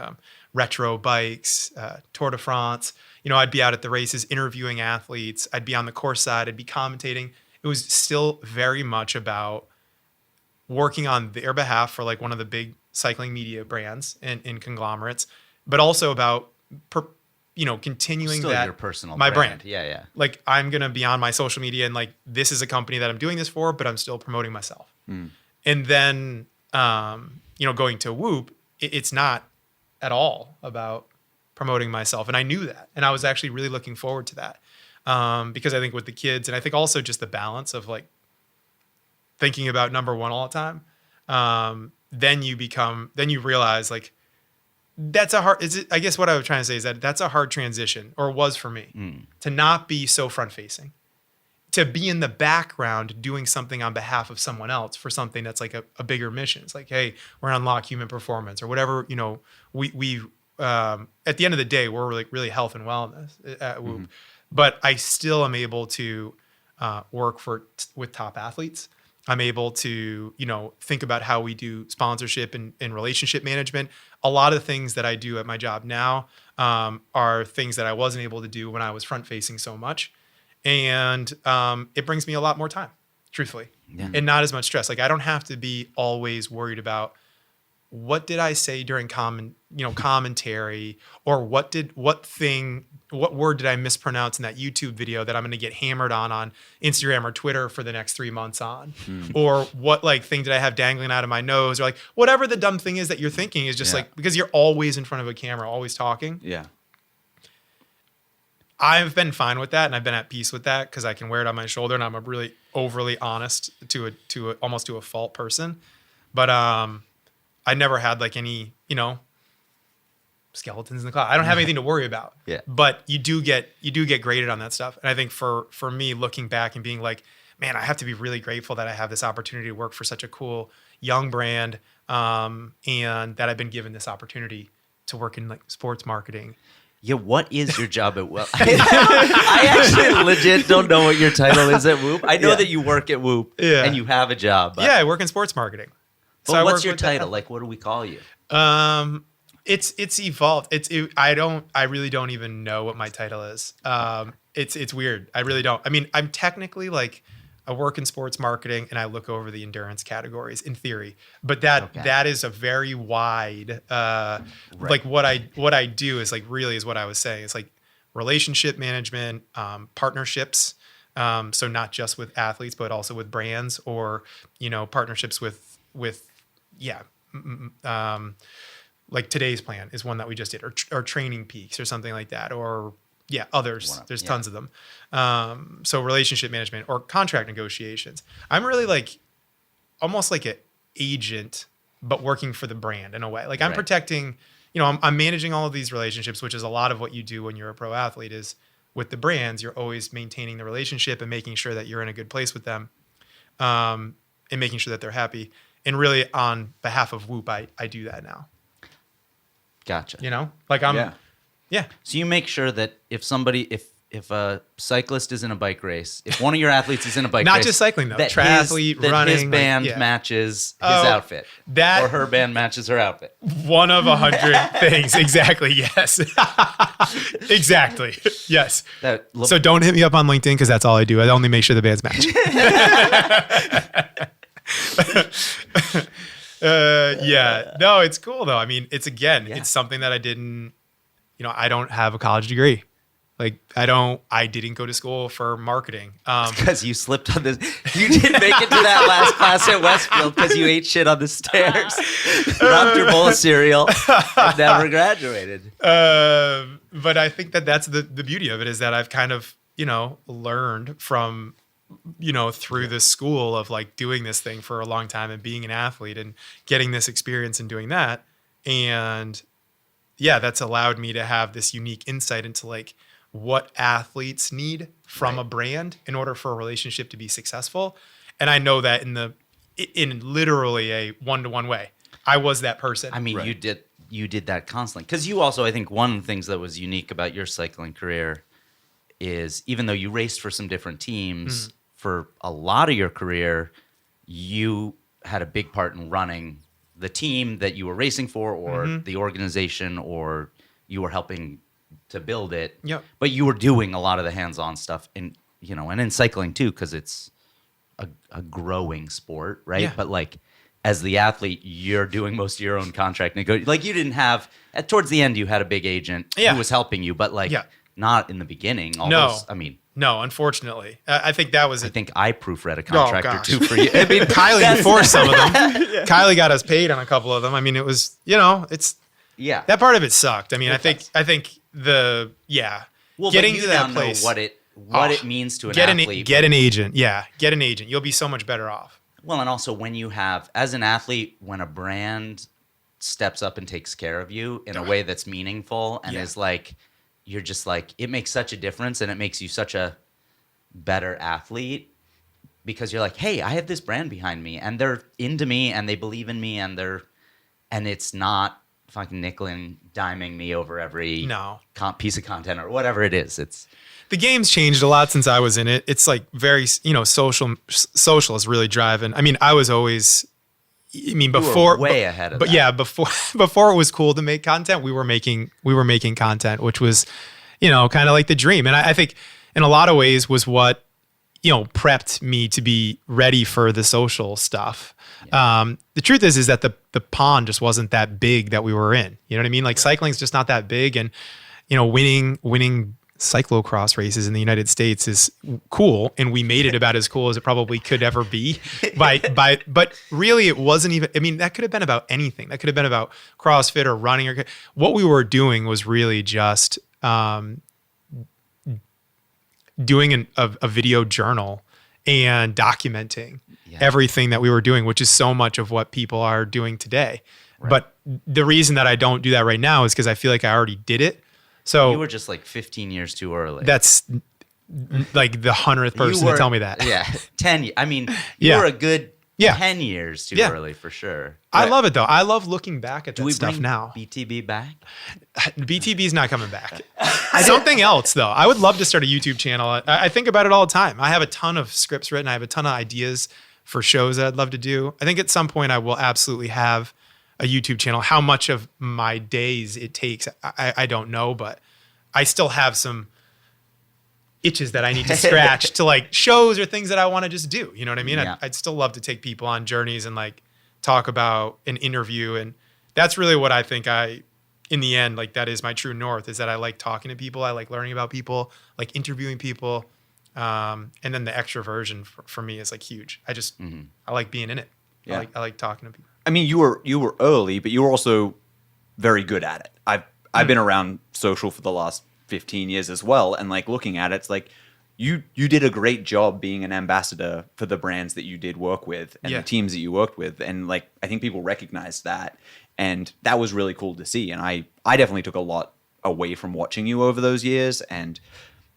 Retro bikes, Tour de France. I'd be out at the races interviewing athletes. I'd be on the course side. I'd be commentating. It was still very much about working on their behalf for like one of the big cycling media brands and conglomerates, but also about, continuing Still that your personal my brand. Yeah. Like I'm going to be on my social media and like, this is a company that I'm doing this for, but I'm still promoting myself. And then, going to Whoop, it's not at all about promoting myself. And I knew that. And I was actually really looking forward to that. because I think with the kids, and I think also just the balance of like thinking about number one all the time, then you realize like that's a hard. I guess what I was trying to say is that that's a hard transition, or was for me, to not be so front facing, to be in the background doing something on behalf of someone else for something that's like a bigger mission. It's like, hey, we're gonna unlock human performance or whatever. You know, we at the end of the day, we're like really health and wellness at Whoop, but I still am able to work with top athletes. I'm able to, you know, think about how we do sponsorship and relationship management. A lot of things that I do at my job now are things that I wasn't able to do when I was front facing so much. And it brings me a lot more time, truthfully, and not as much stress. Like I don't have to be always worried about what did I say during commentary, or what word did I mispronounce in that YouTube video that I'm going to get hammered on Instagram or Twitter for the next 3 months on, or what like thing did I have dangling out of my nose, or like whatever the dumb thing is that you're thinking is just like, because you're always in front of a camera, always talking. Yeah. I've been fine with that, and I've been at peace with that because I can wear it on my shoulder, and I'm a really overly honest almost to a fault person. But I never had like any, you know, skeletons in the closet. I don't have anything to worry about. Yeah. But you do get graded on that stuff. And I think for me, looking back and being like, man, I have to be really grateful that I have this opportunity to work for such a cool young brand, and that I've been given this opportunity to work in like sports marketing. Yeah, what is your job at Whoop? I actually legit don't know what your title is at Whoop. I know that you work at Whoop and you have a job. But I work in sports marketing. But what's your title? Like, what do we call you? It's evolved. I really don't even know what my title is. It's weird. I really don't. I mean, I'm technically like, I work in sports marketing and I look over the endurance categories in theory, but that is a very wide, like what I do is like, really is what I was saying. It's like relationship management, partnerships. So not just with athletes, but also with brands, or, you know, partnerships with like Today's Plan is one that we just did, or Training Peaks or something like that, or others. There's tons of them. So relationship management or contract negotiations. I'm really like almost like an agent, but working for the brand in a way. Like I'm protecting, you know, I'm managing all of these relationships, which is a lot of what you do when you're a pro athlete. Is with the brands, you're always maintaining the relationship and making sure that you're in a good place with them, and making sure that they're happy. And really on behalf of Whoop, I do that now. Gotcha. You know, like I'm, So you make sure that if a cyclist is in a bike race, if one of your athletes is in a bike race, not just cycling though, triathlete, running, his band matches his outfit, or her band matches her outfit. One of 100 things, exactly. Yes, exactly. Yes. So don't hit me up on LinkedIn because that's all I do. I only make sure the bands match. No, it's cool though. I mean, it's something that I didn't, you know, I don't have a college degree. Like I didn't go to school for marketing. Because you slipped on this. You didn't make it to that last class at Westfield because you ate shit on the stairs, dropped your bowl of cereal, and never graduated. But I think that's the beauty of it, is that I've kind of, you know, learned from, you know, through this school of like doing this thing for a long time and being an athlete and getting this experience and doing that. And that's allowed me to have this unique insight into like what athletes need from a brand in order for a relationship to be successful. And I know that in literally a one-to-one way, I was that person. I mean, you did that constantly. Because you also, I think one of the things that was unique about your cycling career is, even though you raced for some different teams, for a lot of your career, you had a big part in running the team that you were racing for, or the organization, or you were helping to build it. Yep. But you were doing a lot of the hands-on stuff, and you know, and in cycling too, because it's a growing sport, right? Yeah. But like, as the athlete, you're doing most of your own contract negotiation. Like, you didn't have towards the end, you had a big agent who was helping you, but like not in the the beginning. No, unfortunately. I think that was I think I proofread a contract or two for you. I mean, Kylie enforced some of them. Kylie got us paid on a couple of them. I mean, it was, you know, that part of it sucked. I mean, I think Well, getting but you to that now place. know what it means to an get athlete. Get an agent. Yeah, get an agent. You'll be so much better off. Well, and also when you have, as an athlete, when a brand steps up and takes care of you in a way that's meaningful and is like, you're just like, it makes such a difference and it makes you such a better athlete because you're like, hey, I have this brand behind me and they're into me and they believe in me and it's not fucking nickel and diming me over every piece of content or whatever it is. It's the game's changed a lot since I was in it. It's like very, social is really driving. I mean, I was always, before way ahead of but that. Yeah, before it was cool to make content, we were making content, which was, kind of like the dream. And I think in a lot of ways was what, prepped me to be ready for the social stuff. Yeah. The truth is that the pond just wasn't that big that we were in. You know what I mean? Like cycling's just not that big, and winning cyclo-cross races in the United States is cool, and we made it about as cool as it probably could ever be. But really, it wasn't even. I mean, that could have been about anything. That could have been about CrossFit or running. Or what we were doing was really just doing a video journal and documenting everything that we were doing, which is so much of what people are doing today. Right. But the reason that I don't do that right now is because I feel like I already did it. So you were just like 15 years too early. That's like the 100th person to tell me that. Yeah. 10. I mean, you were a good 10 years too early for sure. I love it though. I love looking back at that stuff now. BTB back? BTB's not coming back. Something else though. I would love to start a YouTube channel. I think about it all the time. I have a ton of scripts written. I have a ton of ideas for shows that I'd love to do. I think at some point I will absolutely have a YouTube channel. How much of my days it takes, I don't know, but I still have some itches that I need to scratch to like shows or things that I want to just do. You know what I mean? Yeah. I'd still love to take people on journeys and like talk about an interview. And that's really what I think in the end, like that is my true north, is that I like talking to people. I like learning about people, like interviewing people. And then the extroversion for me is like huge. I like being in it. Yeah. I like talking to people. I mean, you were early, but you were also very good at it. I've been around social for the last 15 years as well, and like looking at it, it's like you did a great job being an ambassador for the brands that you did work with and the teams that you worked with, and like I think people recognized that, and that was really cool to see. And I definitely took a lot away from watching you over those years. And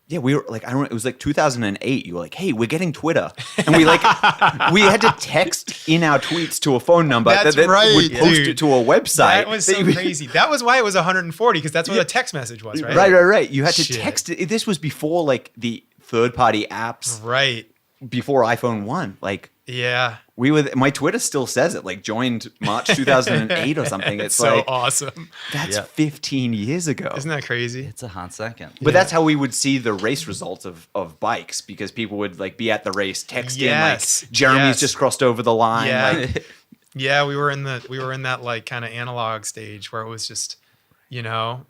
yeah, we were like, it was like 2008. You were like, hey, we're getting Twitter. And we had to text in our tweets to a phone number that would post it to a website. That was so crazy. That was why it was 140, because that's what a text message was, right? Right. You had to text it. This was before like the third-party apps. Right. Before iPhone 1. Like, yeah. My Twitter still says it, like joined March 2008 or something. It's so like, awesome. That's 15 years ago. Isn't that crazy? It's a hot second. But that's how we would see the race results of bikes, because people would like be at the race texting like Jeremy's just crossed over the line. Yeah. Yeah, we were in that like kind of analog stage where it was just, trio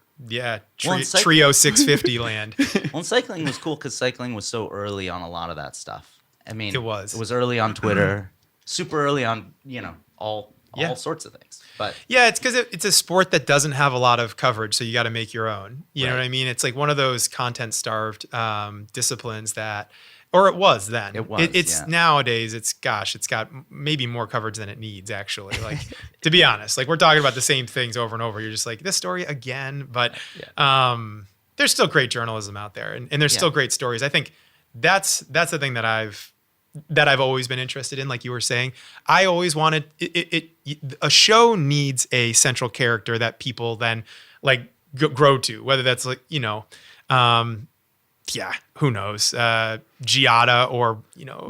650 land. Well, cycling was cool because cycling was so early on a lot of that stuff. I mean, it was early on Twitter, super early on, all sorts of things. But yeah, it's because it's a sport that doesn't have a lot of coverage, so you got to make your own. You know what I mean? It's like one of those content-starved disciplines that, or it was then. It was. It's nowadays. It's got maybe more coverage than it needs. Actually, like to be honest, like we're talking about the same things over and over. You're just like, this story again, but there's still great journalism out there, and there's still great stories. I think that's the thing that I've always been interested in. Like you were saying, I always wanted a show needs a central character that people then like grow to, whether that's like, who knows, Giada or,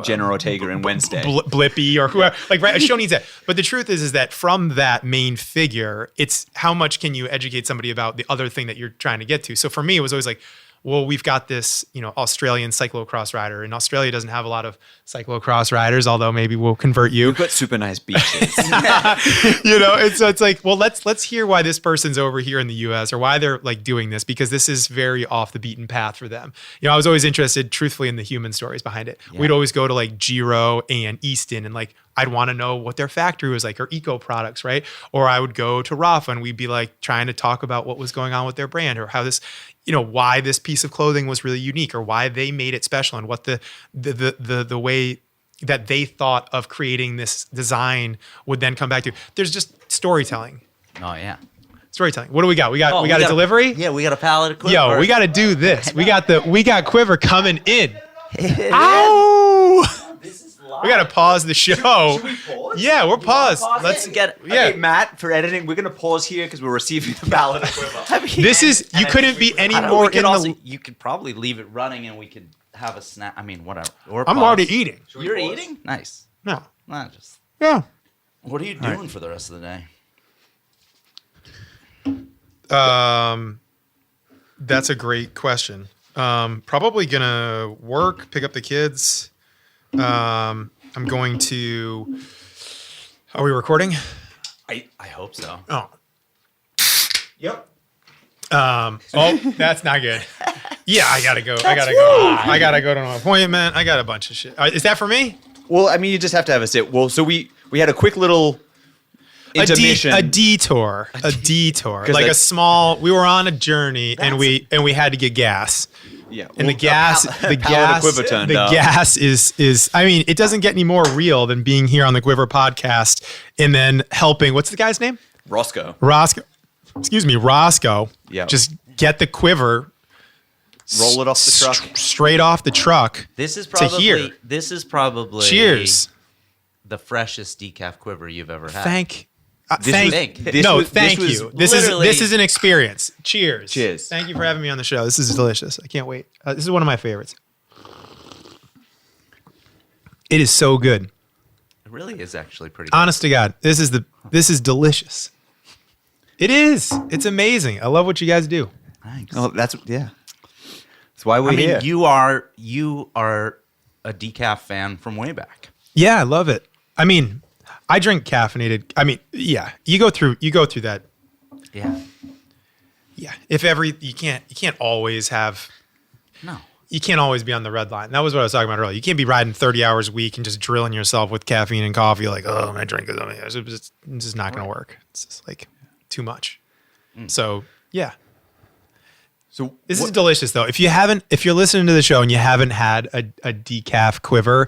Jenna Ortega and Wednesday, Blippi or whoever, like, right. A show needs that. But the truth is that from that main figure, it's how much can you educate somebody about the other thing that you're trying to get to? So for me, it was always like, well, we've got this, Australian cyclo-cross rider, and Australia doesn't have a lot of cyclo-cross riders, although maybe we'll convert you. We've got super nice beaches. It's like, well, let's hear why this person's over here in the US or why they're like doing this, because this is very off the beaten path for them. I was always interested, truthfully, in the human stories behind it. Yeah. We'd always go to like Giro and Easton, and like I'd want to know what their factory was like, or eco products, right? Or I would go to Rafa and we'd be like trying to talk about what was going on with their brand, or how this, why this piece of clothing was really unique or why they made it special and what the way that they thought of creating this design would then come back to. There's just storytelling. Oh yeah. Storytelling. What do we got? We got a delivery? Yeah, we got a pallet of Quivr. Yo, we got to do this. We got Quivr coming in. Ow! We got to pause the show. Should we pause? Yeah, we're paused. Let's get. Yeah. Okay, Matt, for editing, we're going to pause here because we're receiving the ballot of Quivr. This is, you couldn't be any I don't know, more we could in also, the. you could probably leave it running and we could have a snack. I mean, whatever. Or I'm pause. already eating. You're eating? Nice. No. Nah, just. Yeah. What are you doing for the rest of the day? That's a great question. Probably gonna work, pick up the kids. I'm going to. Are we recording? I hope so. Oh. Yep. Oh, that's not good. Yeah, I gotta go. I gotta go to an appointment. I got a bunch of shit. Is that for me? Well, I mean, you just have to have a sit. Well, so we had a quick little intermission. A detour. Like like- a small. We were on a journey and we had to get gas. Yeah, And well, the gas, a pallet of Quivr turned up. gas is. I mean, it doesn't get any more real than being here on the Quivr podcast and then helping. What's the guy's name? Roscoe. Roscoe. Excuse me, Roscoe. Yeah. Just get the Quivr. Roll it off the truck. Straight off the truck. This is To here. probably. This is probably. Cheers. The freshest decaf Quivr you've ever had. Thank was- you. this was You. This literally- is an experience. Cheers. Cheers. Thank you for having me on the show. This is delicious. I can't wait. This is one of my favorites. It is so good. It really is actually pretty good. Honest to God, this is delicious. It is. It's amazing. I love what you guys do. Thanks. Oh, that's why we're I mean, here. you are a decaf fan from way back. Yeah, I love it. I mean, I drink caffeinated. I mean, yeah, you go through that. Yeah. Yeah. You can't always have. No. You can't always be on the red line. That was what I was talking about earlier. You can't be riding 30 hours a week and just drilling yourself with caffeine and coffee. Like, oh, I'm gonna drink it. It's just not going to work. It's just like too much. So yeah, So this is delicious though. If you're listening to the show and you haven't had a decaf Quivr,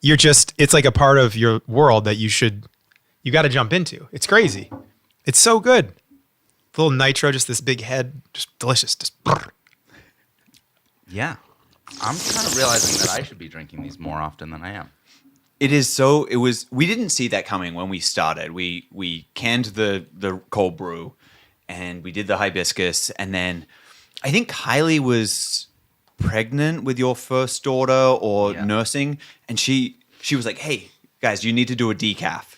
it's like a part of your world that you got to jump into. It's crazy. It's so good. A little nitro, just this big head, just delicious. Just brrr. Yeah. I'm kind of realizing that I should be drinking these more often than I am. we didn't see that coming when we started. We canned the cold brew and we did the hibiscus, and then I think Kylie was pregnant with your first daughter or nursing, and she was like, "Hey guys, you need to do a decaf."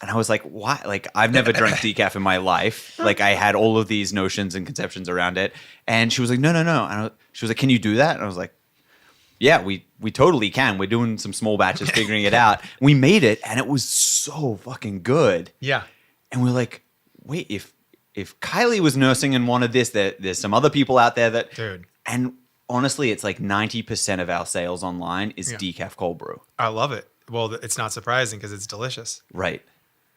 And I was like, "Why?" Like, I've never drank decaf in my life. Like, I had all of these notions and conceptions around it, and she was like, "No." And she was like, "Can you do that?" And I was like, "Yeah, we totally can. We're doing some small batches, figuring it out." We made it, and it was so fucking good. Yeah. And we're like, "Wait, if Kylie was nursing and wanted this, there's some other people out there that..." Dude. And honestly, it's like 90% of our sales online is decaf cold brew. I love it. Well, it's not surprising because it's delicious. Right.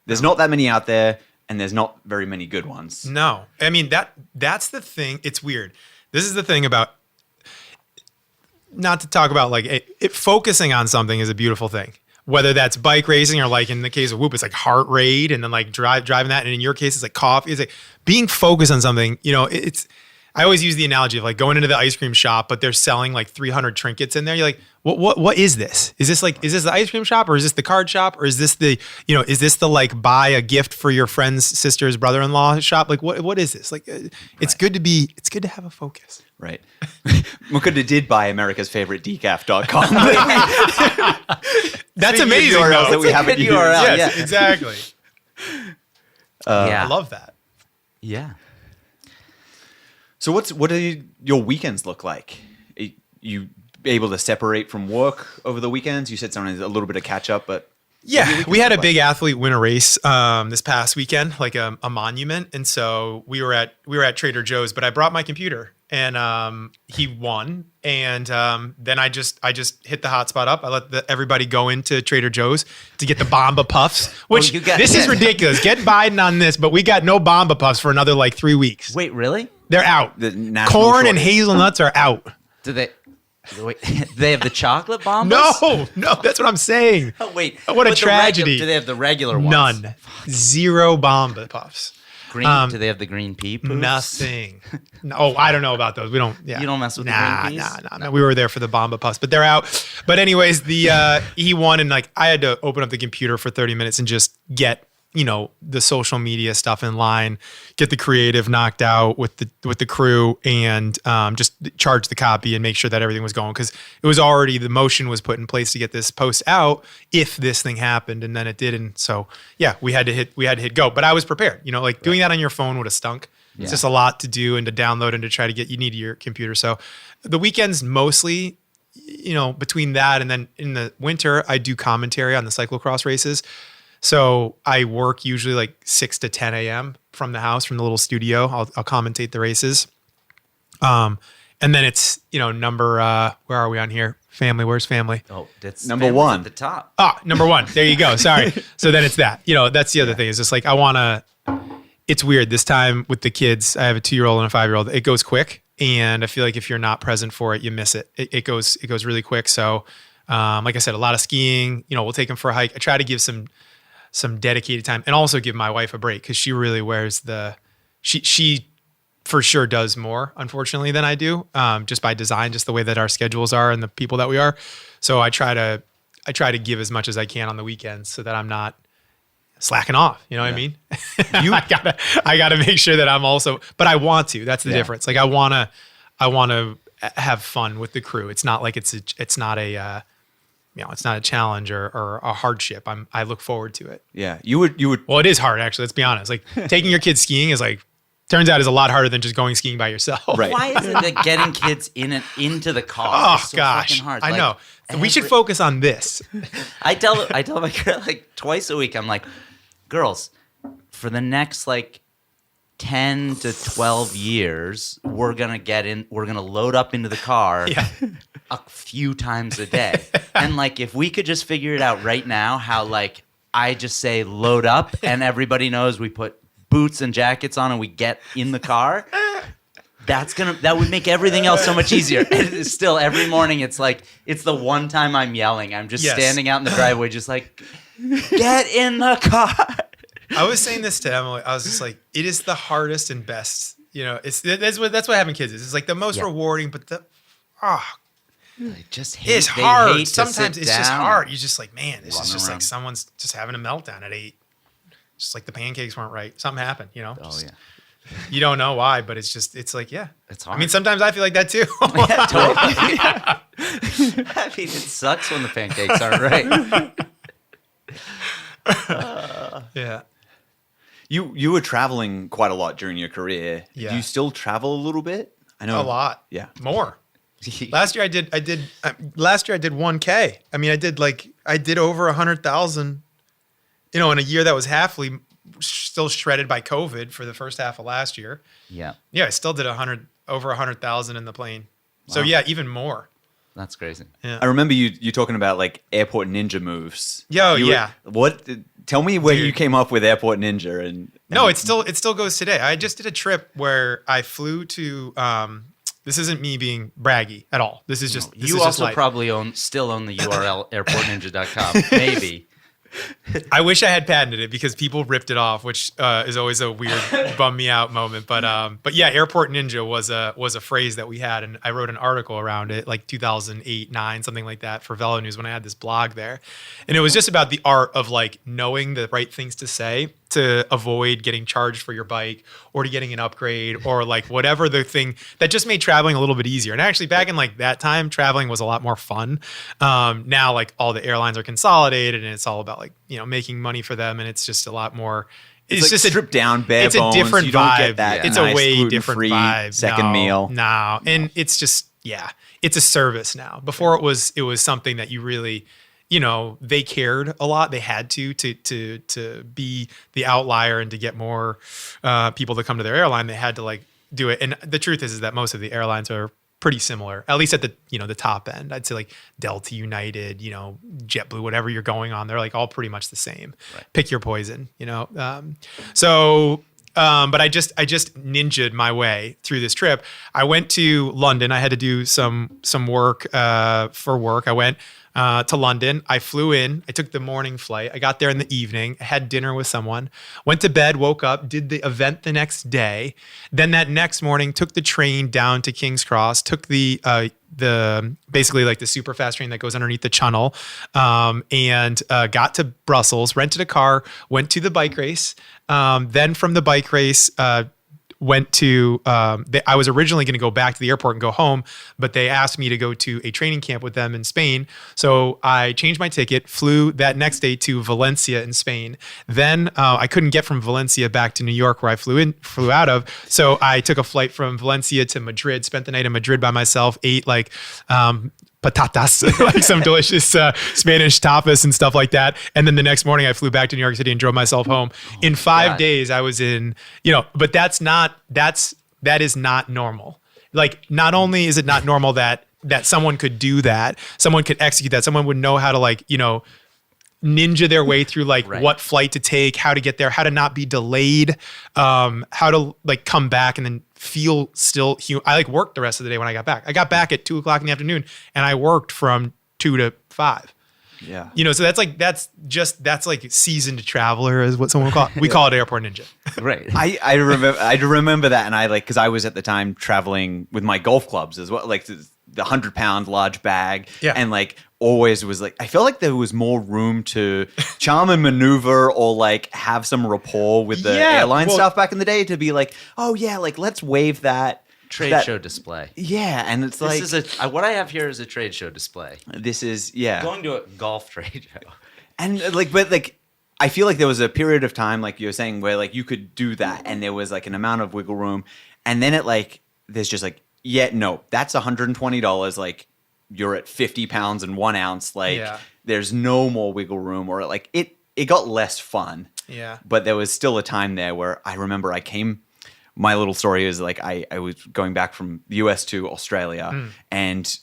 There's not that many out there, and there's not very many good ones. No, I mean that's the thing. It's weird. This is the thing about, not to talk about like it focusing on something is a beautiful thing. Whether that's bike racing or like in the case of Whoop, it's like heart rate, and then like driving that. And in your case, it's like coffee. It's like being focused on something. I always use the analogy of like going into the ice cream shop, but they're selling like 300 trinkets in there. You're like, what is this? Is this the ice cream shop, or is this the card shop, or is this the like buy a gift for your friend's sister's brother-in-law shop? Like what is this? Like it's good to have a focus. Right. Mukunda did buy America's favorite decaf.com. That's Speaking of amazing. URLs though. that we haven't good used. URL. Yes, Yeah. exactly. Yeah. I love that. Yeah. So what do your weekends look like? You able to separate from work over the weekends? You said something, a little bit of catch up, but Yeah, we had a big athlete win a race this past weekend, like a monument, and so we were at Trader Joe's. But I brought my computer, and he won. And then I just hit the hotspot up. I let everybody go into Trader Joe's to get the Bomba Puffs, which this is ridiculous. Get Biden on this, but we got no Bomba Puffs for another like 3 weeks. Wait, really? They're out. The national Corn and shortage. hazelnuts are out. Do they? Wait, they have the chocolate bombas? No, that's what I'm saying. Oh, wait. What a But tragedy. do they have the regular ones? None. Zero Bomba Puffs. Green? Do they have the green pea poofs? Nothing. No, I don't know about those. We don't. Yeah. You don't mess with the green peas? Nah. We were there for the Bomba Puffs, but they're out. But anyways, he won, and like I had to open up the computer for 30 minutes and just get the social media stuff in line, get the creative knocked out with the crew, and just charge the copy and make sure that everything was going, because it was already, the motion was put in place to get this post out if this thing happened, and then it didn't. So yeah, we had to hit go. But I was prepared. Doing that on your phone would have stunk. Yeah. It's just a lot to do and to download and to try to get. You need your computer. So the weekends mostly, between that and then in the winter, I do commentary on the cyclocross races. So I work usually like 6 to 10 a.m. from the house, from the little studio. I'll commentate the races. And then it's, number, where are we on here? Family, where's family? Oh, that's Number family's one. at the top. Number one. There you go. Sorry. So then it's that. That's the other thing. Is just like it's weird. This time with the kids, I have a 2-year-old and a 5-year-old. It goes quick. And I feel like if you're not present for it, you miss it. It goes really quick. So like I said, a lot of skiing. We'll take them for a hike. I try to give some dedicated time, and also give my wife a break, because she really wears she for sure does more, unfortunately, than I do, just by design, just the way that our schedules are and the people that we are. So I try to give as much as I can on the weekends so that I'm not slacking off. You know what I mean? I gotta make sure that I'm also, but I want to. That's the difference. Like I wanna have fun with the crew. It's not like it's not a challenge or a hardship. I look forward to it. Yeah, you would. Well, it is hard, actually. Let's be honest. Like taking your kids skiing turns out is a lot harder than just going skiing by yourself. Right. Why is it that getting kids into the car Oh is so gosh, fucking hard? I know. We should focus on this. I tell my girl like twice a week. I'm like, girls, for the next 10 to 12 years, we're gonna load up into the car a few times a day. And if we could just figure it out right now, how I just say load up and everybody knows we put boots and jackets on and we get in the car, that would make everything else so much easier. And it's still every morning it's the one time I'm yelling. I'm just standing out in the driveway just get in the car. I was saying this to Emily. I was just like, it is the hardest and best. That's what having kids is. It's the most rewarding, but Just hate, it's hard. Hate Sometimes it's just down. hard. You're just like, man, this is just around. someone's just having a meltdown at 8. Just the pancakes weren't right. Something happened, Oh Just- yeah. You don't know why, but it's hard. It's I mean, sometimes I feel like that too. Yeah, totally. I mean, it sucks when the pancakes aren't right. Yeah. You were traveling quite a lot during your career. Yeah. Do you still travel a little bit? I know A lot. Yeah. More. Last year I did 1K. I mean, I did over 100,000, in a year that was halfly still shredded by COVID for the first half of last year. Yeah, Yeah, I still did over 100,000 in the plane. So Wow. yeah, even more. that's crazy. Yeah. I remember you talking about airport ninja moves. Yo, You were- yeah. Tell me where Dude. you came up with airport ninja and No, it still goes today. I just did a trip where I flew to. This isn't me being braggy at all. This is just. This You is just also life. probably still own the URL airportninja.com. Maybe. I wish I had patented it because people ripped it off, which is always a weird bum me out moment. But yeah, Airport Ninja was a phrase that we had, and I wrote an article around it, 2008, 9, something like that, for Velo News when I had this blog there, and it was just about the art of knowing the right things to say to avoid getting charged for your bike or to getting an upgrade or whatever the thing that just made traveling a little bit easier. And actually back in that time, traveling was a lot more fun. Now all the airlines are consolidated and it's all about making money for them. And it's just a lot more, it's just stripped down, bare it's bones. a different You don't vibe. get that It's nice a way different gluten-free vibe. second meal. No. And it's just, it's a service now. Before it was something that you really, they cared a lot. They had to be the outlier and to get more people to come to their airline. They had to like do it. And the truth is that most of the airlines are pretty similar, at least at the, the top end. I'd say like Delta, United, JetBlue, whatever you're going on, they're like all pretty much the same. Right. Pick your poison, but I just ninja'd my way through this trip. I went to London. I had to do some work for work. I went to London. I flew in. I took the morning flight. I got there in the evening. I had dinner with someone. Went to bed. Woke up. Did the event the next day. Then that next morning, took the train down to King's Cross. Took the basically like the super fast train that goes underneath the channel, and got to Brussels. Rented a car. Went to the bike race. Then from the bike race, went to, I was originally going to go back to the airport and go home, but they asked me to go to a training camp with them in Spain. So I changed my ticket, flew that next day to Valencia in Spain. Then I couldn't get from Valencia back to New York where I flew out of. So I took a flight from Valencia to Madrid, spent the night in Madrid by myself, ate like, patatas, like some delicious Spanish tapas and stuff like that. And then the next morning I flew back to New York City and drove myself home. In 5 days I was in, but that is not normal. Like, not only is it not normal that someone could do that, someone could execute that, someone would know how to like, ninja their way through like what flight to take, how to get there, how to not be delayed, how to like come back and then feel still human. I like worked the rest of the day when I got back. I got back at 2:00 in the afternoon and I worked from 2 to 5. Yeah. So that's like seasoned traveler is what someone would call it. We call it airport ninja. Right. I remember that. And I like, cause I was at the time traveling with my golf clubs as well, like the 100-pound large bag. Yeah. And like always was like, I felt like there was more room to charm and maneuver or like have some rapport with the airline stuff back in the day to be like, oh yeah, like let's wave that. Trade show display. Yeah, and it's this is what I have here is a trade show display. This is going to a golf trade show, and but I feel like there was a period of time, like you were saying, where like you could do that, and there was like an amount of wiggle room, and then there's just like, no, that's $120. Like you're at 50 pounds and 1 ounce. Like there's no more wiggle room, or like it got less fun. Yeah, but there was still a time there where I remember my little story is like I was going back from the US to Australia and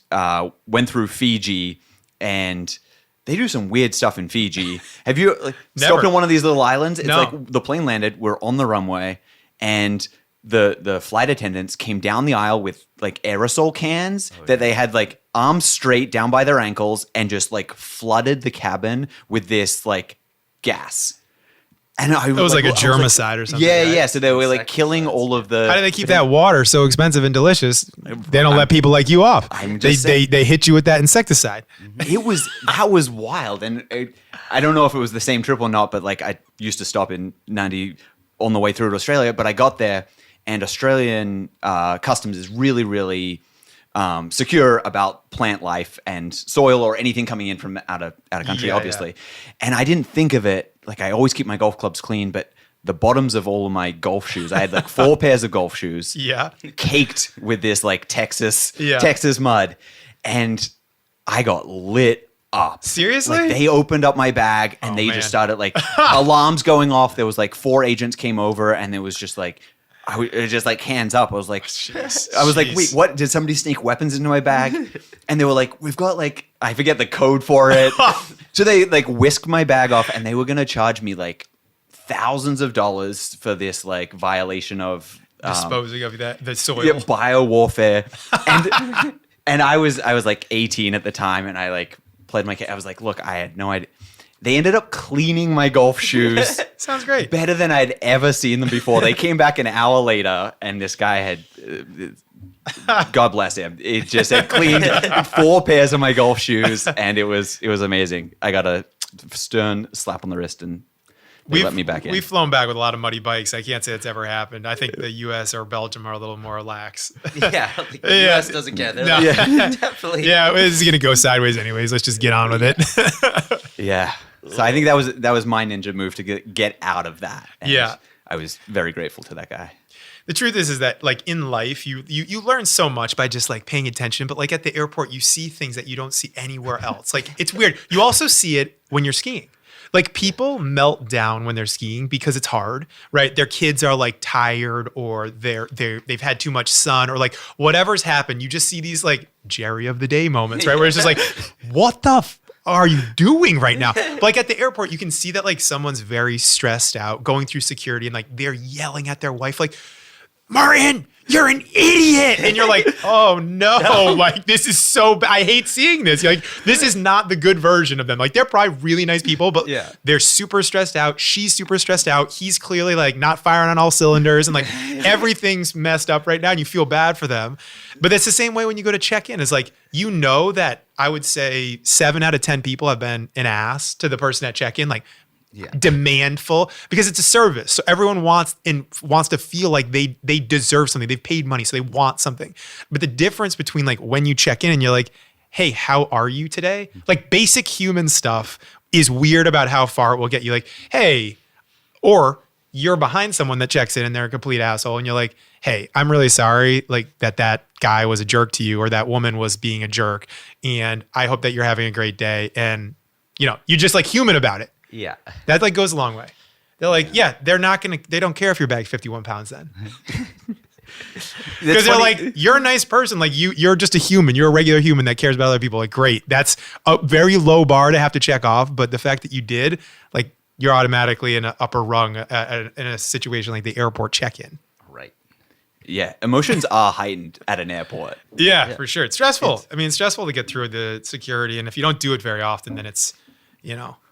went through Fiji, and they do some weird stuff in Fiji. Have you stopped on one of these little islands? It's like the plane landed, we're on the runway, and the flight attendants came down the aisle with like aerosol cans that they had like arms straight down by their ankles and just like flooded the cabin with this like gas. And it was like a germicide or something. Yeah, right? Yeah. So they were like killing all of the. How do they keep that water so expensive and delicious? They don't let people like you off. They hit you with that insecticide. That was wild, and I don't know if it was the same trip or not. But like I used to stop in Nandi on the way through to Australia, but I got there, and Australian customs is really, really secure about plant life and soil or anything coming in from out of country, obviously. Yeah. And I didn't think of it. Like I always keep my golf clubs clean, but the bottoms of all of my golf shoes, I had like 4 pairs of golf shoes, caked with this like Texas mud, and I got lit up. Seriously? Like they opened up my bag and they just started like alarms going off. There was like 4 agents came over, and it was just like. It was just like hands up. I was like, wait, what? Did somebody sneak weapons into my bag? And they were like, we've got like, I forget the code for it. So they like whisked my bag off, and they were going to charge me like thousands of dollars for this like violation of disposing of the soil. Yeah, biowarfare. And I was like 18 at the time, and I like played my case. I was like, look, I had no idea. They ended up cleaning my golf shoes. Sounds great. Better than I'd ever seen them before. They came back an hour later, and this guy had, God bless him, it just had cleaned 4 pairs of my golf shoes, and it was amazing. I got a stern slap on the wrist, and they let me back in. We've flown back with a lot of muddy bikes. I can't say it's ever happened. I think the U.S. or Belgium are a little more lax. Yeah, the U.S. doesn't care. Definitely. Yeah, it's going to go sideways anyways. Let's just get on with it. Yeah. So I think that was my ninja move to get out of that. And I was very grateful to that guy. The truth is that like in life, you learn so much by just like paying attention. But like at the airport, you see things that you don't see anywhere else. Like it's weird. You also see it when you're skiing. Like people melt down when they're skiing because it's hard, right? Their kids are like tired, or they've had too much sun, or like whatever's happened. You just see these like Jerry of the day moments, right? Where it's just like, what the are you doing right now? But like at the airport, you can see that like someone's very stressed out, going through security, and like they're yelling at their wife, like, Marin, you're an idiot. And you're like, oh no, like this is so bad. I hate seeing this. You're like, this is not the good version of them. Like they're probably really nice people, but they're super stressed out. She's super stressed out. He's clearly like not firing on all cylinders, and like everything's messed up right now, and you feel bad for them. But it's the same way when you go to check in. It's like, you know that I would say 7 out of 10 people have been an ass to the person at check-in, like demandful, because it's a service. So everyone wants to feel like they deserve something. They've paid money, so they want something. But the difference between like when you check in and you're like, hey, how are you today? Like basic human stuff is weird about how far it will get you. Like, hey, or you're behind someone that checks in and they're a complete asshole, and you're like, hey, I'm really sorry like that guy was a jerk to you, or that woman was being a jerk, and I hope that you're having a great day. And you know, you're just like human about it. Yeah. That like goes a long way. They're like, they don't care if you're back 51 pounds then. Because they're like, you're a nice person. Like you're just a human. You're a regular human that cares about other people. Like, great. That's a very low bar to have to check off. But the fact that you did, like, you're automatically in an upper rung in a situation like the airport check-in. Right. Yeah. Emotions are heightened at an airport. Yeah, for sure. It's stressful. It's stressful to get through the security. And if you don't do it very often, then it's,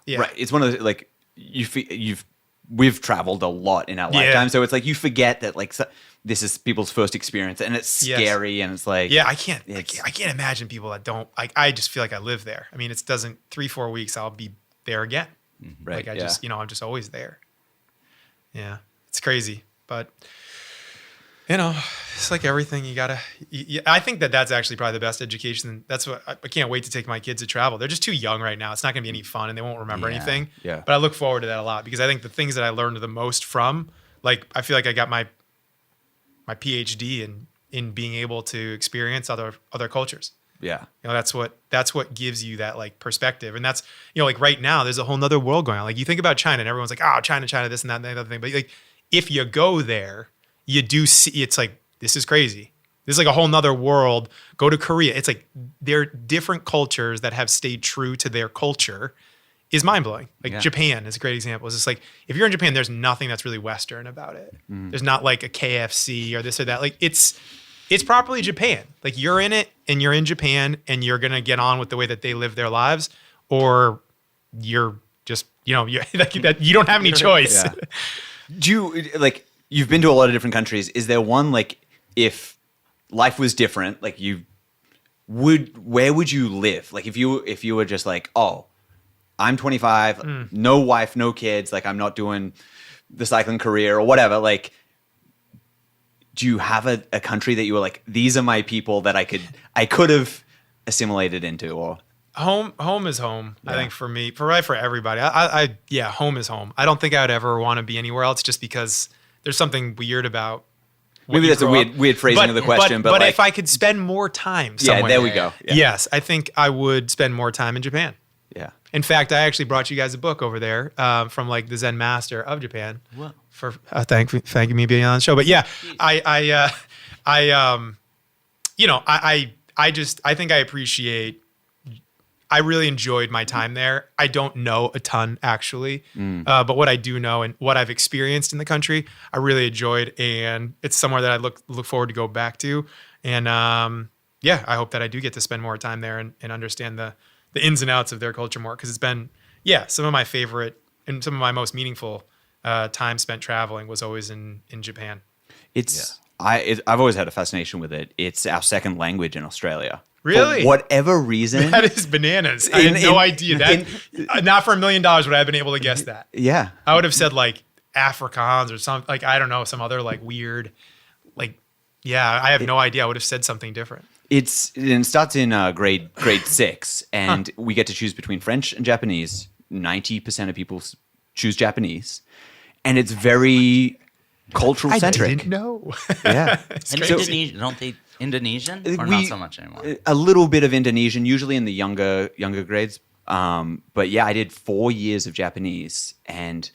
yeah. Right. It's one of the, like, we've traveled a lot in our lifetime. So it's like, you forget that like this is people's first experience, and it's scary. And it's like, I can't imagine people that don't, like, I just feel like I live there. I mean, it doesn't 3-4 weeks, I'll be there again. Right. Like I'm just always there. Yeah. It's crazy, but it's like everything you gotta, I think that's actually probably the best education. That's what I can't wait to take my kids to travel. They're just too young right now. It's not gonna be any fun, and they won't remember anything. Yeah. But I look forward to that a lot, because I think the things that I learned the most from, like, I feel like I got my PhD in being able to experience other cultures. Yeah. That's what gives you that like perspective. And that's, like right now there's a whole nother world going on. Like you think about China and everyone's like, oh, China, this and that and the other thing. But like, if you go there, you do see, it's like, this is crazy. This is like a whole nother world. Go to Korea. It's like, they're different cultures that have stayed true to their culture is mind blowing. Like Japan is a great example. It's just like, if you're in Japan, there's nothing that's really Western about it. There's not like a KFC or this or that. Like it's properly Japan. Like you're in it and you're in Japan and you're going to get on with the way that they live their lives, or you're just, you're like, you don't have any choice. Yeah. Do you, like, you've been to a lot of different countries. Is there one, like, if life was different, like where would you live? Like if you were just like, oh, I'm 25, no wife, no kids, like I'm not doing the cycling career or whatever. Like, do you have a country that you were like, these are my people that I could have assimilated into? Or home is home. Yeah. I think for me, for everybody, home is home. I don't think I would ever want to be anywhere else, just because there's something weird about. Maybe that's a weird phrasing of the question, but like, if I could spend more time somewhere. Yeah, there we go. Yeah. Yes, I think I would spend more time in Japan. Yeah. In fact, I actually brought you guys a book over there from like the Zen master of Japan. Wow. For thanking me being on the show. But yeah, I think I appreciate. I really enjoyed my time there. I don't know a ton actually, but what I do know and what I've experienced in the country, I really enjoyed, and it's somewhere that I look forward to go back to. And I hope that I do get to spend more time there and understand the ins and outs of their culture more, because it's been some of my favorite and some of my most meaningful time spent traveling was always in Japan. I've always had a fascination with it. It's our second language in Australia. Really? For whatever reason. That is bananas. I had no idea. Not for $1 million would I have been able to guess that. Yeah. I would have said like Afrikaans or something, like, I don't know, some other like weird, like, I have no idea. I would have said something different. It starts in grade 6, and we get to choose between French and Japanese. 90% of people choose Japanese. And it's very cultural centric. I didn't know. Yeah. And So- Indonesian, don't they Indonesian or We- not so much anymore? A little bit of Indonesian, usually in the younger grades. But yeah, I did 4 years of Japanese and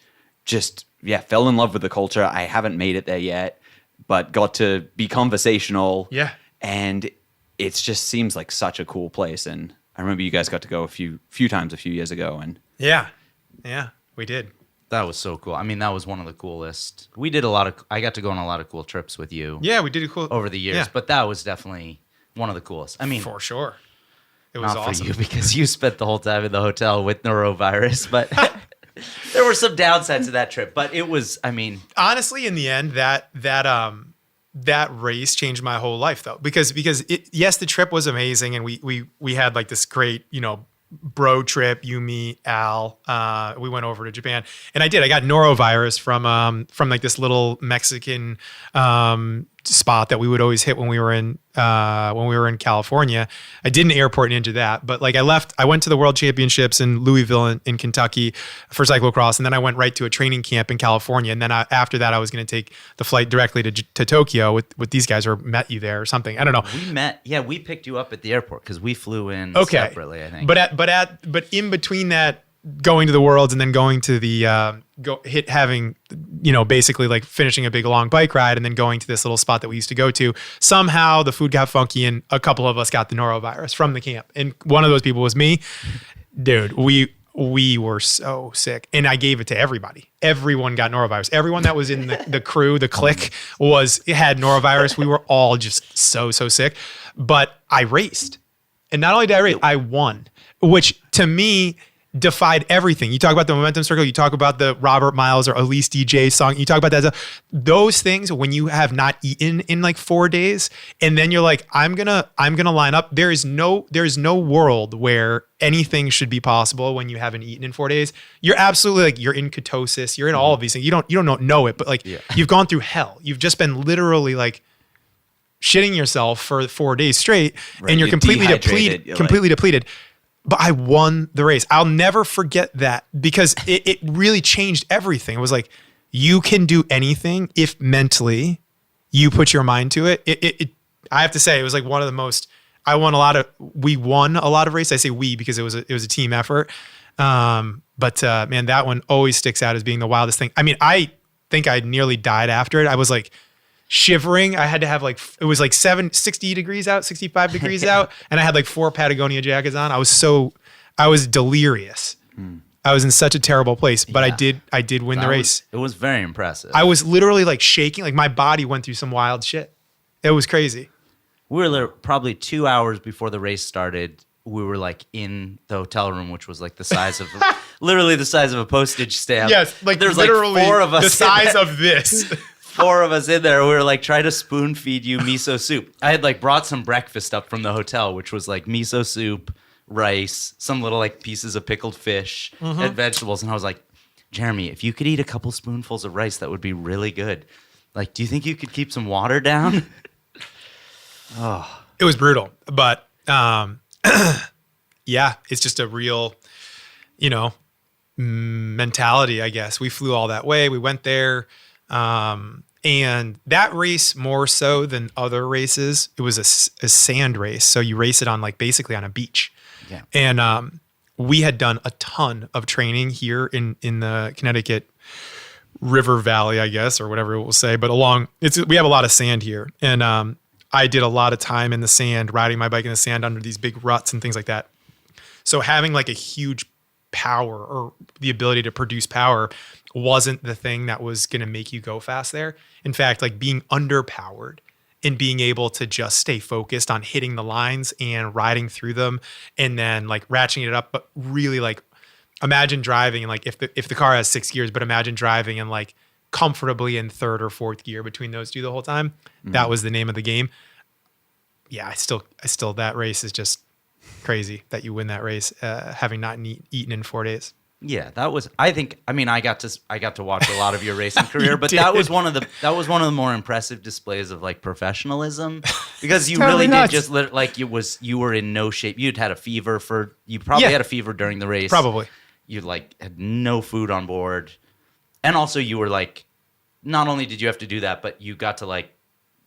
just fell in love with the culture. I haven't made it there yet, but got to be conversational. Yeah. And it just seems like such a cool place. And I remember you guys got to go a few times a few years ago. And Yeah, we did. That was so cool. I mean, that was one of the coolest. I got to go on a lot of cool trips with you Yeah, we did it cool over the years, Yeah, but that was definitely one of the coolest. I mean, for sure. It was not awesome. for you because you spent the whole time in the hotel with norovirus, but there were some downsides to that trip. But it was, I mean, Honestly, in the end, that race changed my whole life, though, because yes, the trip was amazing, and we had like this great, bro trip. You, me, Al. We went over to Japan, and I got norovirus from like this little Mexican spot that we would always hit when we were in California. I did an airport ninja that, but like I went to the World Championships in Louisville in Kentucky for cyclocross, and then I went right to a training camp in California, and then after that I was going to take the flight directly to Tokyo with these guys, or met you there or something. I don't know. we picked you up at the airport because we flew in Okay. separately, I think. But in between that, going to the Worlds and then going to the basically like finishing a big long bike ride and then going to this little spot that we used to go to, somehow the food got funky and a couple of us got the norovirus from the camp, and one of those people was me. Dude, we were so sick, and I gave it to everybody. Everyone got norovirus. Everyone that was in the crew, the clique, had norovirus. We were all just so sick. But I raced, and not only did I race, I won, which to me defied everything. You talk about the momentum circle, you talk about the Robert Miles or Elise DJ song, you talk about that stuff. Those things, when you have not eaten in like 4 days, and then you're like, I'm gonna line up. There is no world where anything should be possible when you haven't eaten in 4 days. You're absolutely like, you're in ketosis, you're in all of these things. You don't know it, but like you've gone through hell. You've just been literally like shitting yourself for 4 days straight, Right. and you're You're completely dehydrated. depleted. But I won the race. I'll never forget that, because it really changed everything. It was like, you can do anything if mentally you put your mind to it. I have to say, it was like one of the most, we won a lot of races. I say we because it was a team effort. But man, that one always sticks out as being the wildest thing. I mean, I think I nearly died after it. I was like shivering. I had to have it was like 60 degrees out, 65 degrees out. And I had like 4 Patagonia jackets on. I was delirious. I was in such a terrible place, but I did win the race. It was very impressive. I was literally like shaking. Like my body went through some wild shit. It was crazy. We were there probably 2 hours before the race started. We were like in the hotel room, which was like the size of, literally the size of a postage stamp. Yes. Like there's literally like 4 of us. the size of this. 4 of us in there. We were like trying to spoon feed you miso soup. I had like brought some breakfast up from the hotel, which was like miso soup, rice, some little like pieces of pickled fish and vegetables. And I was like, Jeremy, if you could eat a couple spoonfuls of rice, that would be really good. Like, do you think you could keep some water down? It was brutal, but yeah, it's just a real, mentality, I guess. We flew all that way. We went there. And that race, more so than other races, it was a sand race. So you race it on like basically on a beach. Yeah. And we had done a ton of training here in the Connecticut River Valley, I guess, or whatever it will say. But we have a lot of sand here. And I did a lot of time in the sand, riding my bike in the sand under these big ruts and things like that. So having like a huge power or the ability to produce power wasn't the thing that was going to make you go fast there. In fact, like being underpowered and being able to just stay focused on hitting the lines and riding through them, and then like ratcheting it up, but really like imagine driving and like if the car has 6 gears, but imagine driving and like comfortably in 3rd or 4th gear between those two the whole time. Mm-hmm. That was the name of the game. Yeah, I still that race is just crazy that you win that race having not eaten in 4 days. Yeah, that was. I got to watch a lot of your racing career, but did. that was one of the more impressive displays of like professionalism, because you totally really nuts. did just like you were in no shape. You'd had a fever had a fever during the race. Probably. You like had no food on board, and also you were like not only did you have to do that, but you got to like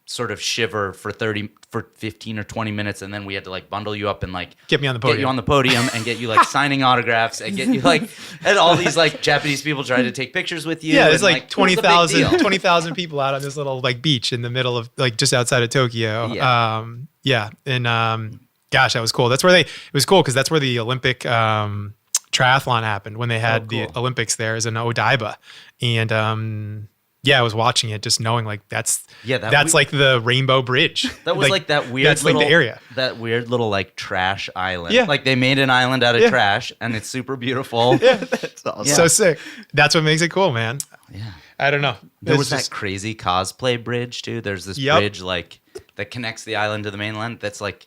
sort of shiver for 15 or 20 minutes, and then we had to like bundle you up and like Get me on the get you podium. on the podium and get you like signing autographs and get you like, and all these like Japanese people tried to take pictures with you. Yeah, there's and, like it was a big deal. 20,000 people out on this little like beach in the middle of like just outside of Tokyo. Yeah. And gosh, that was cool. It was cool because that's where the Olympic triathlon happened when they had the Olympics there as in Odaiba. And yeah, I was watching it, just knowing like that's like the Rainbow Bridge. That was like that weird. That's little, like the area. That weird little like trash island. Yeah. Like they made an island out of trash, and it's super beautiful. Yeah, That's awesome. Yeah. so sick. That's what makes it cool, man. Yeah. I don't know. There It's was just- that crazy cosplay bridge too. There's this Yep. bridge like that connects the island to the mainland. That's like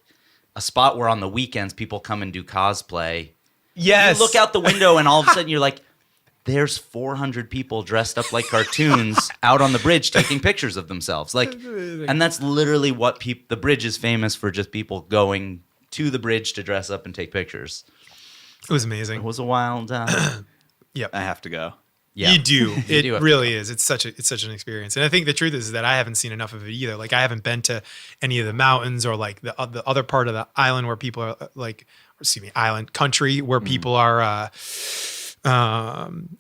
a spot where on the weekends people come and do cosplay. Yes. You look out the window and all of a sudden you're like, there's 400 people dressed up like cartoons out on the bridge taking pictures of themselves. Like, and that's literally what the bridge is famous for, just people going to the bridge to dress up and take pictures. It was amazing. It was a wild, Yep. I have to go. yeah. You do. You It do have to really is. It's such an experience. And I think the truth is that I haven't seen enough of it either. Like I haven't been to any of the mountains or like the other part of the island where people are like, island country where people are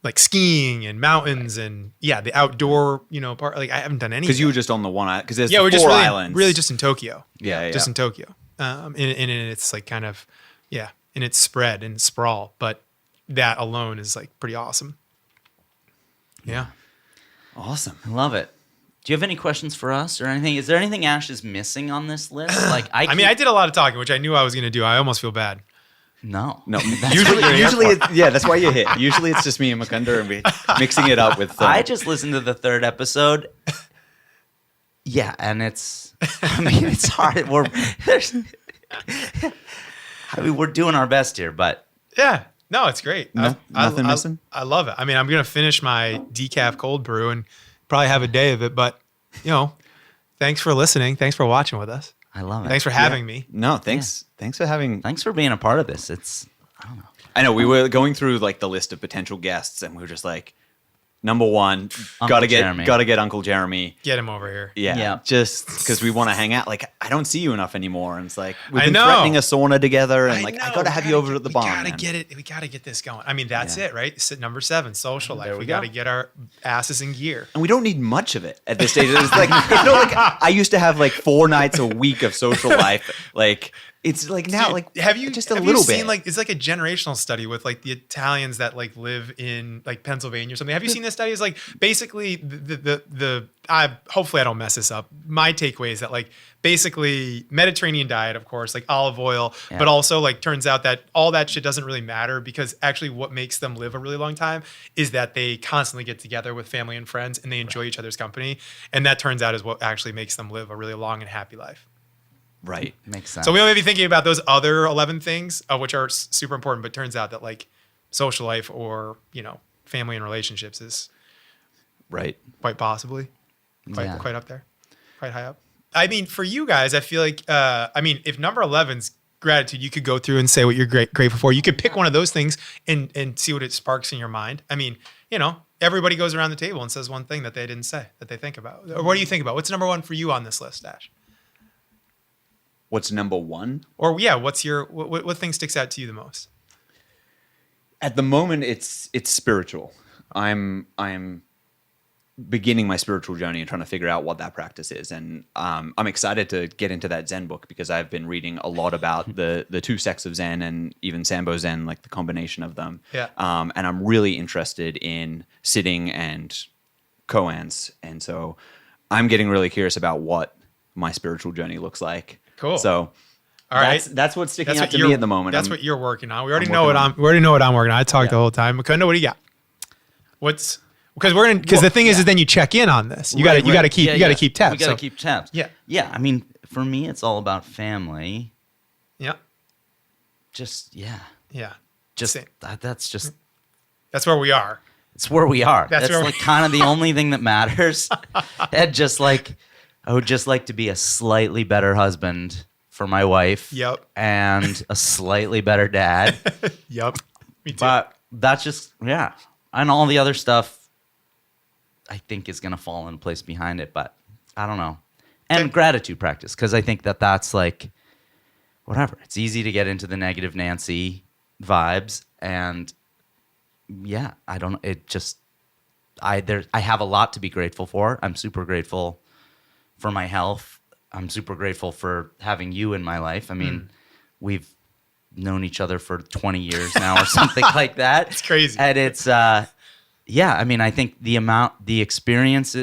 like skiing and mountains and the outdoor, part. Like I haven't done any. Because you were just on the one island. Because there's we're just four really, islands. really just in Tokyo. Yeah, Just yeah. in Tokyo. And it's like kind of, and it's spread and sprawl, but that alone is like pretty awesome. Yeah. Awesome. I love it. Do you have any questions for us or anything? Is there anything Ash is missing on this list? Like I mean, I did a lot of talking, which I knew I was going to do. I almost feel bad. No. No, That's what you're here usually, for. that's why you're here. Usually it's just me and Mukunda and we mixing it up with. I just listened to the third episode. Yeah, and it's hard. We're doing our best here, but Yeah. No, it's great. Nothing missing? I love it. I mean, I'm going to finish my decaf cold brew and probably have a day of it, but thanks for listening. Thanks for watching with us. I love it. Thanks for having me. No, thanks. Thanks for having. Thanks for being a part of this. I know we were going through like the list of potential guests, and we were just like, number one, Uncle Jeremy. gotta get Uncle Jeremy. Get him over here. Yeah. Just because we want to hang out. Like I don't see you enough anymore, and it's like we've I been know. threatening a sauna together, and like know. I gotta have you over at the bar. We gotta man. get it. We gotta get this going. I mean, that's it, right? Number 7, social life. There We we gotta go. get our asses in gear. And we don't need much of it at this stage. It's like it's not like I used to have like 4 nights a week of social life. Like it's like now, Dude, like have you just a have little you bit. seen like it's like a generational study with like the Italians that like live in like Pennsylvania or something. Have you seen this study? It's like basically I hopefully I don't mess this up. My takeaway is that like basically Mediterranean diet, of course, like olive oil, Yeah. but also like turns out that all that shit doesn't really matter because actually what makes them live a really long time is that they constantly get together with family and friends and they enjoy each other's company. And that turns out is what actually makes them live a really long and happy life. right. Makes sense. So we may be thinking about those other 11 things, which are super important, but turns out that like social life or, family and relationships is Right. quite possibly Yeah. quite up there, quite high up. I mean, for you guys, I feel like, if number 11's gratitude, you could go through and say what you're grateful for. You could pick one of those things and see what it sparks in your mind. I mean, everybody goes around the table and says one thing that they didn't say that they think about. Or what do you think about? What's number 1 for you on this list, Ash? What's number 1? Or what's your what thing sticks out to you the most? At the moment, it's spiritual. I'm beginning my spiritual journey and trying to figure out what that practice is, and I'm excited to get into that Zen book because I've been reading a lot about the 2 sects of Zen and even Sambo Zen, like the combination of them. Yeah. And I'm really interested in sitting and koans, and so I'm getting really curious about what my spiritual journey looks like. Cool. So. All right. That's what's sticking That's out what to you're- me at the moment. That's I'm- what you're working on. We already I'm know what working I'm. We already know what I'm working on. I talked the whole time. Mukunda, what do you got? Because the thing is then you check in on this. You got to keep tabs. We got to keep tabs. Yeah. Yeah. I mean, for me, it's all about family. Yeah. Just Same. that's just That's where we are. it's where we are. That's That's where like kind of the only thing that matters. And just like I would just like to be a slightly better husband for my wife. Yep. And a slightly better dad. Yep. Me too. But that's just and all the other stuff I think is going to fall in place behind it, but I don't know. And gratitude practice, because I think that's like, whatever. It's easy to get into the negative Nancy vibes, and yeah, I don't. It just I have a lot to be grateful for. I'm super grateful for my health. I'm super grateful for having you in my life. I mean, we've known each other for 20 years now or something like that. It's crazy. And it's yeah, I mean, I think the experience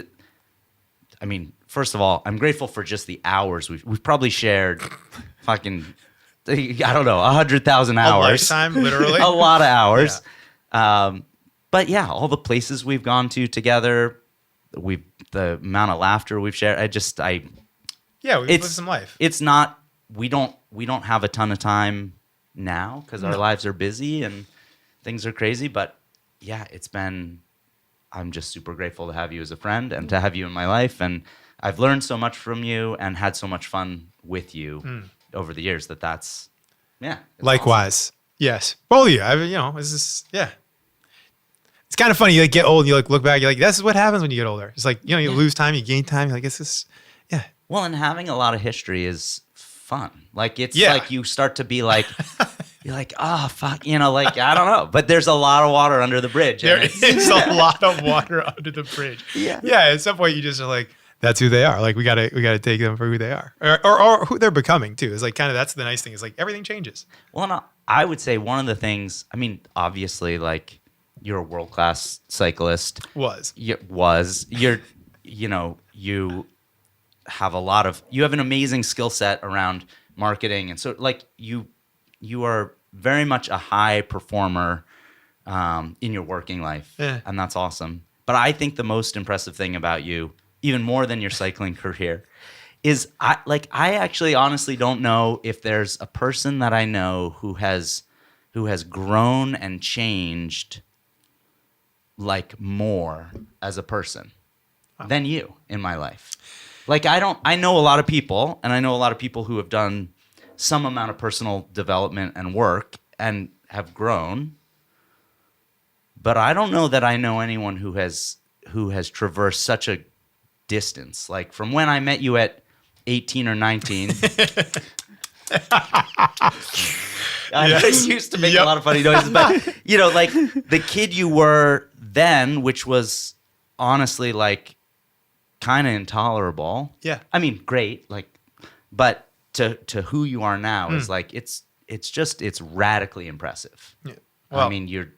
I mean, first of all, I'm grateful for just the hours we've probably shared fucking, I don't know, 100,000 hours. A lifetime, literally. A lot of hours. Yeah. But yeah, all the places we've gone to together, the amount of laughter we've shared. Yeah, we've lived some life. It's not, we don't have a ton of time now because our lives are busy and things are crazy. But yeah, I'm just super grateful to have you as a friend and to have you in my life. And I've learned so much from you and had so much fun with you over the years that's, yeah. Likewise. Awesome. Yes. Both of you. It's just, yeah. It's kind of funny. You like get old and you like look back, you're like, this is what happens when you get older. It's like, you lose time, you gain time. You're like, it's just, yeah. Well, and having a lot of history is fun. Like, it's like you start to be like, you're like, oh, fuck, like, I don't know. But there's a lot of water under the bridge. There is a lot of water under the bridge. Yeah. Yeah. At some point, you just are like, that's who they are. Like, we gotta take them for who they are, or who they're becoming too. It's like kind of that's the nice thing. Is like everything changes. Well, no, I would say one of the things. I mean, obviously, like you're a world class cyclist. You have you have an amazing skill set around marketing, and so like you are very much a high performer in your working life, and that's awesome. But I think the most impressive thing about you, even more than your cycling career, is I actually honestly don't know if there's a person that I know who has grown and changed like more as a person than you in my life. Like I know a lot of people, and I know a lot of people who have done some amount of personal development and work and have grown, but I don't know that I know anyone who has traversed such a distance. Like from when I met you at 18 or 19. I used to make a lot of funny noises, but like the kid you were then, which was honestly like kind of intolerable. Yeah. I mean, great, like, but to who you are now is like it's radically impressive. Yeah. Well, I mean, you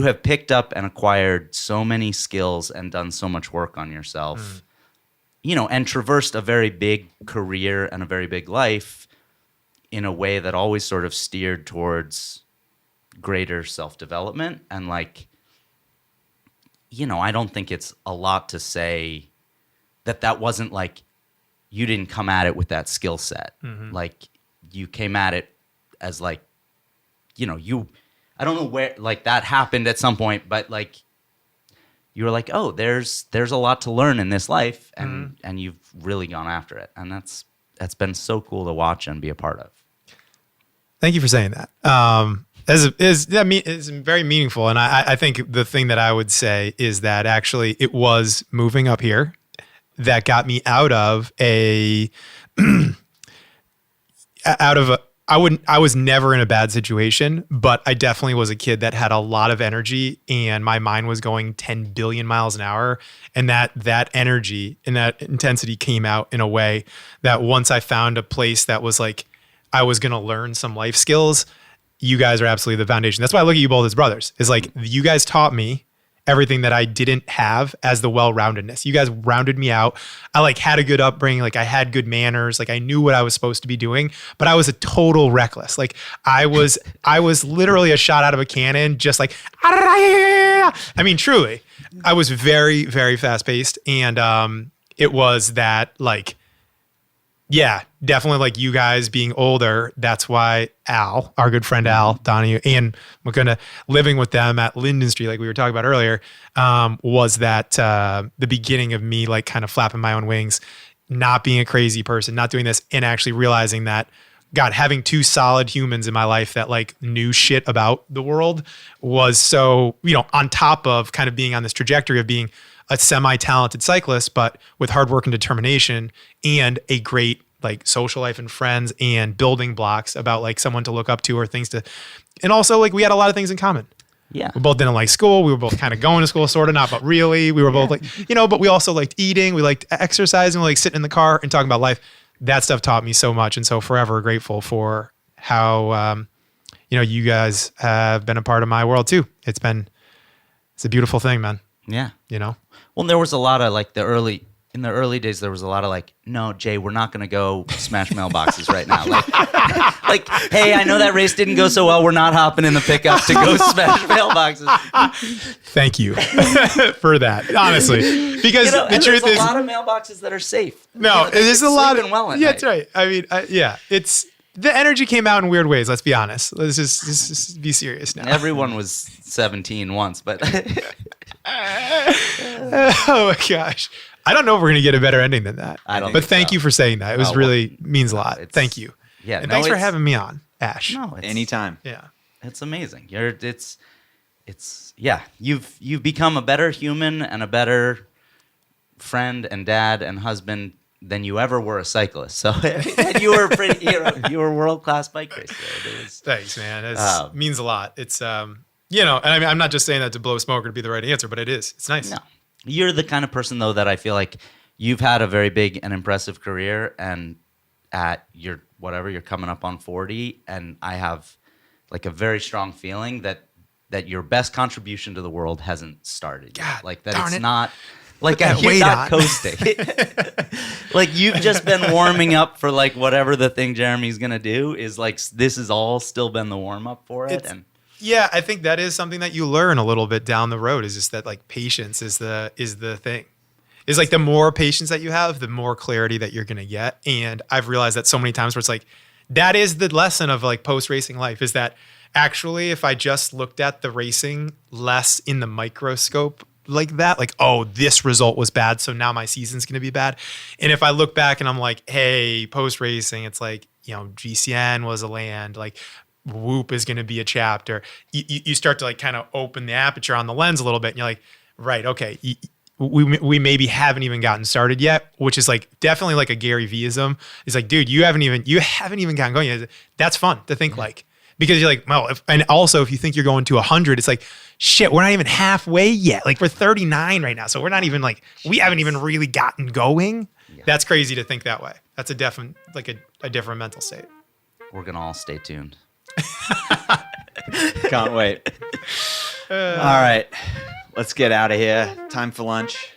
have picked up and acquired so many skills and done so much work on yourself, and traversed a very big career and a very big life in a way that always sort of steered towards greater self-development. And like, I don't think it's a lot to say that wasn't like, you didn't come at it with that skill set. Mm-hmm. Like you came at it as like, I don't know where like that happened at some point, but like you were like, oh, there's a lot to learn in this life, and you've really gone after it, and that's been so cool to watch and be a part of. Thank you for saying that. Is very meaningful, and I think the thing that I would say is that actually it was moving up here that got me out of I was never in a bad situation, but I definitely was a kid that had a lot of energy and my mind was going 10 billion miles an hour. And that energy and that intensity came out in a way that once I found a place that was like, I was going to learn some life skills, you guys are absolutely the foundation. That's why I look at you both as brothers. Is like, you guys taught me everything that I didn't have as the well-roundedness. You guys rounded me out. I like had a good upbringing. Like I had good manners. Like I knew what I was supposed to be doing, but I was a total reckless. Like I was literally a shot out of a cannon, just like, I mean, truly, I was very, very fast paced. And it was that like, yeah, definitely like you guys being older. That's why Al, our good friend Al Donahue, and Mukunda, living with them at Linden Street, like we were talking about earlier, was that the beginning of me like kind of flapping my own wings, not being a crazy person, not doing this, and actually realizing that God, having two solid humans in my life that like knew shit about the world was so, on top of kind of being on this trajectory of being a semi-talented cyclist, but with hard work and determination and a great like social life and friends and building blocks about like someone to look up to or things to, and also like we had a lot of things in common. Yeah. We both didn't like school. We were both kind of going to school, sort of not, but really we were both like, but we also liked eating. We liked exercising. We liked sitting in the car and talking about life. That stuff taught me so much. And so forever grateful for how, you guys have been a part of my world too. It's a beautiful thing, man. Yeah. Well, there was a lot of like in the early days, there was a lot of like, no, Jay, we're not going to go smash mailboxes right now. Like, hey, I know that race didn't go so well. We're not hopping in the pickup to go smash mailboxes. Thank you for that, honestly. Because the truth is, a lot of mailboxes that are safe. No, there's a lot of well at yeah, night. that's right. I mean, it's the energy came out in weird ways. Let's be honest. Let's just be serious now. Everyone was 17 once, but oh my gosh. I don't know if we're going to get a better ending than that. I don't But think thank so. you for saying that. It was really means a lot. Thank you. Yeah. And thanks for having me on, Ash. No, Anytime. Yeah. it's amazing. You've become a better human and a better friend and dad and husband than you ever were a cyclist. So and you were you were a world-class bike racer. Thanks, man. It means a lot. It's and I mean, I'm not just saying that to blow smoke or to be the right answer, but it is. It's nice. No. You're the kind of person, though, that I feel like you've had a very big and impressive career, and at you're coming up on 40, and I have like a very strong feeling that your best contribution to the world hasn't started yet. God, Like that darn it's it. not like Put that you're weight not on. coasting. Like you've just been warming up for like whatever the thing Jeremy's gonna do is like this has all still been the warm up for it. And Yeah, I think that is something that you learn a little bit down the road is just that like patience is the thing. Is like the more patience that you have, the more clarity that you're going to get. And I've realized that so many times where it's like, that is the lesson of like post-racing life is that actually if I just looked at the racing less in the microscope like that, like, oh, this result was bad, so now my season's going to be bad. And if I look back and I'm like, hey, post-racing, it's like, GCN was a land, like Whoop is going to be a chapter. You start to like kind of open the aperture on the lens a little bit and you're like, right, okay, we maybe haven't even gotten started yet, which is like definitely like a Gary Vee-ism. It's like, dude, you haven't even gotten going yet. That's fun to think like, because you're like, well, and also if you think you're going to 100, it's like, shit, we're not even halfway yet. Like we're 39 right now. So we're not even like, we haven't even really gotten going. Yeah. That's crazy to think that way. That's a different mental state. we're gonna all stay tuned. Can't wait. All right, let's get out of here. Time for lunch.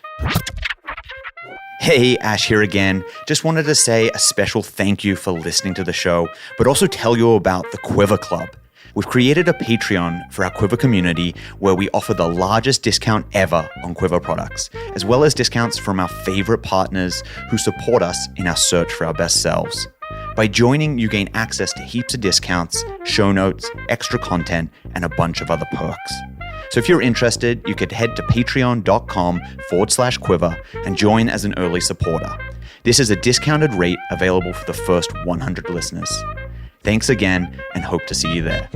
Hey, Ash here again. Just wanted to say a special thank you for listening to the show, but also tell you about the Quivr Club. We've created a Patreon for our Quivr community where we offer the largest discount ever on Quivr products, as well as discounts from our favorite partners who support us in our search for our best selves. By joining, you gain access to heaps of discounts, show notes, extra content, and a bunch of other perks. So if you're interested, you could head to patreon.com/Quivr and join as an early supporter. This is a discounted rate available for the first 100 listeners. Thanks again, and hope to see you there.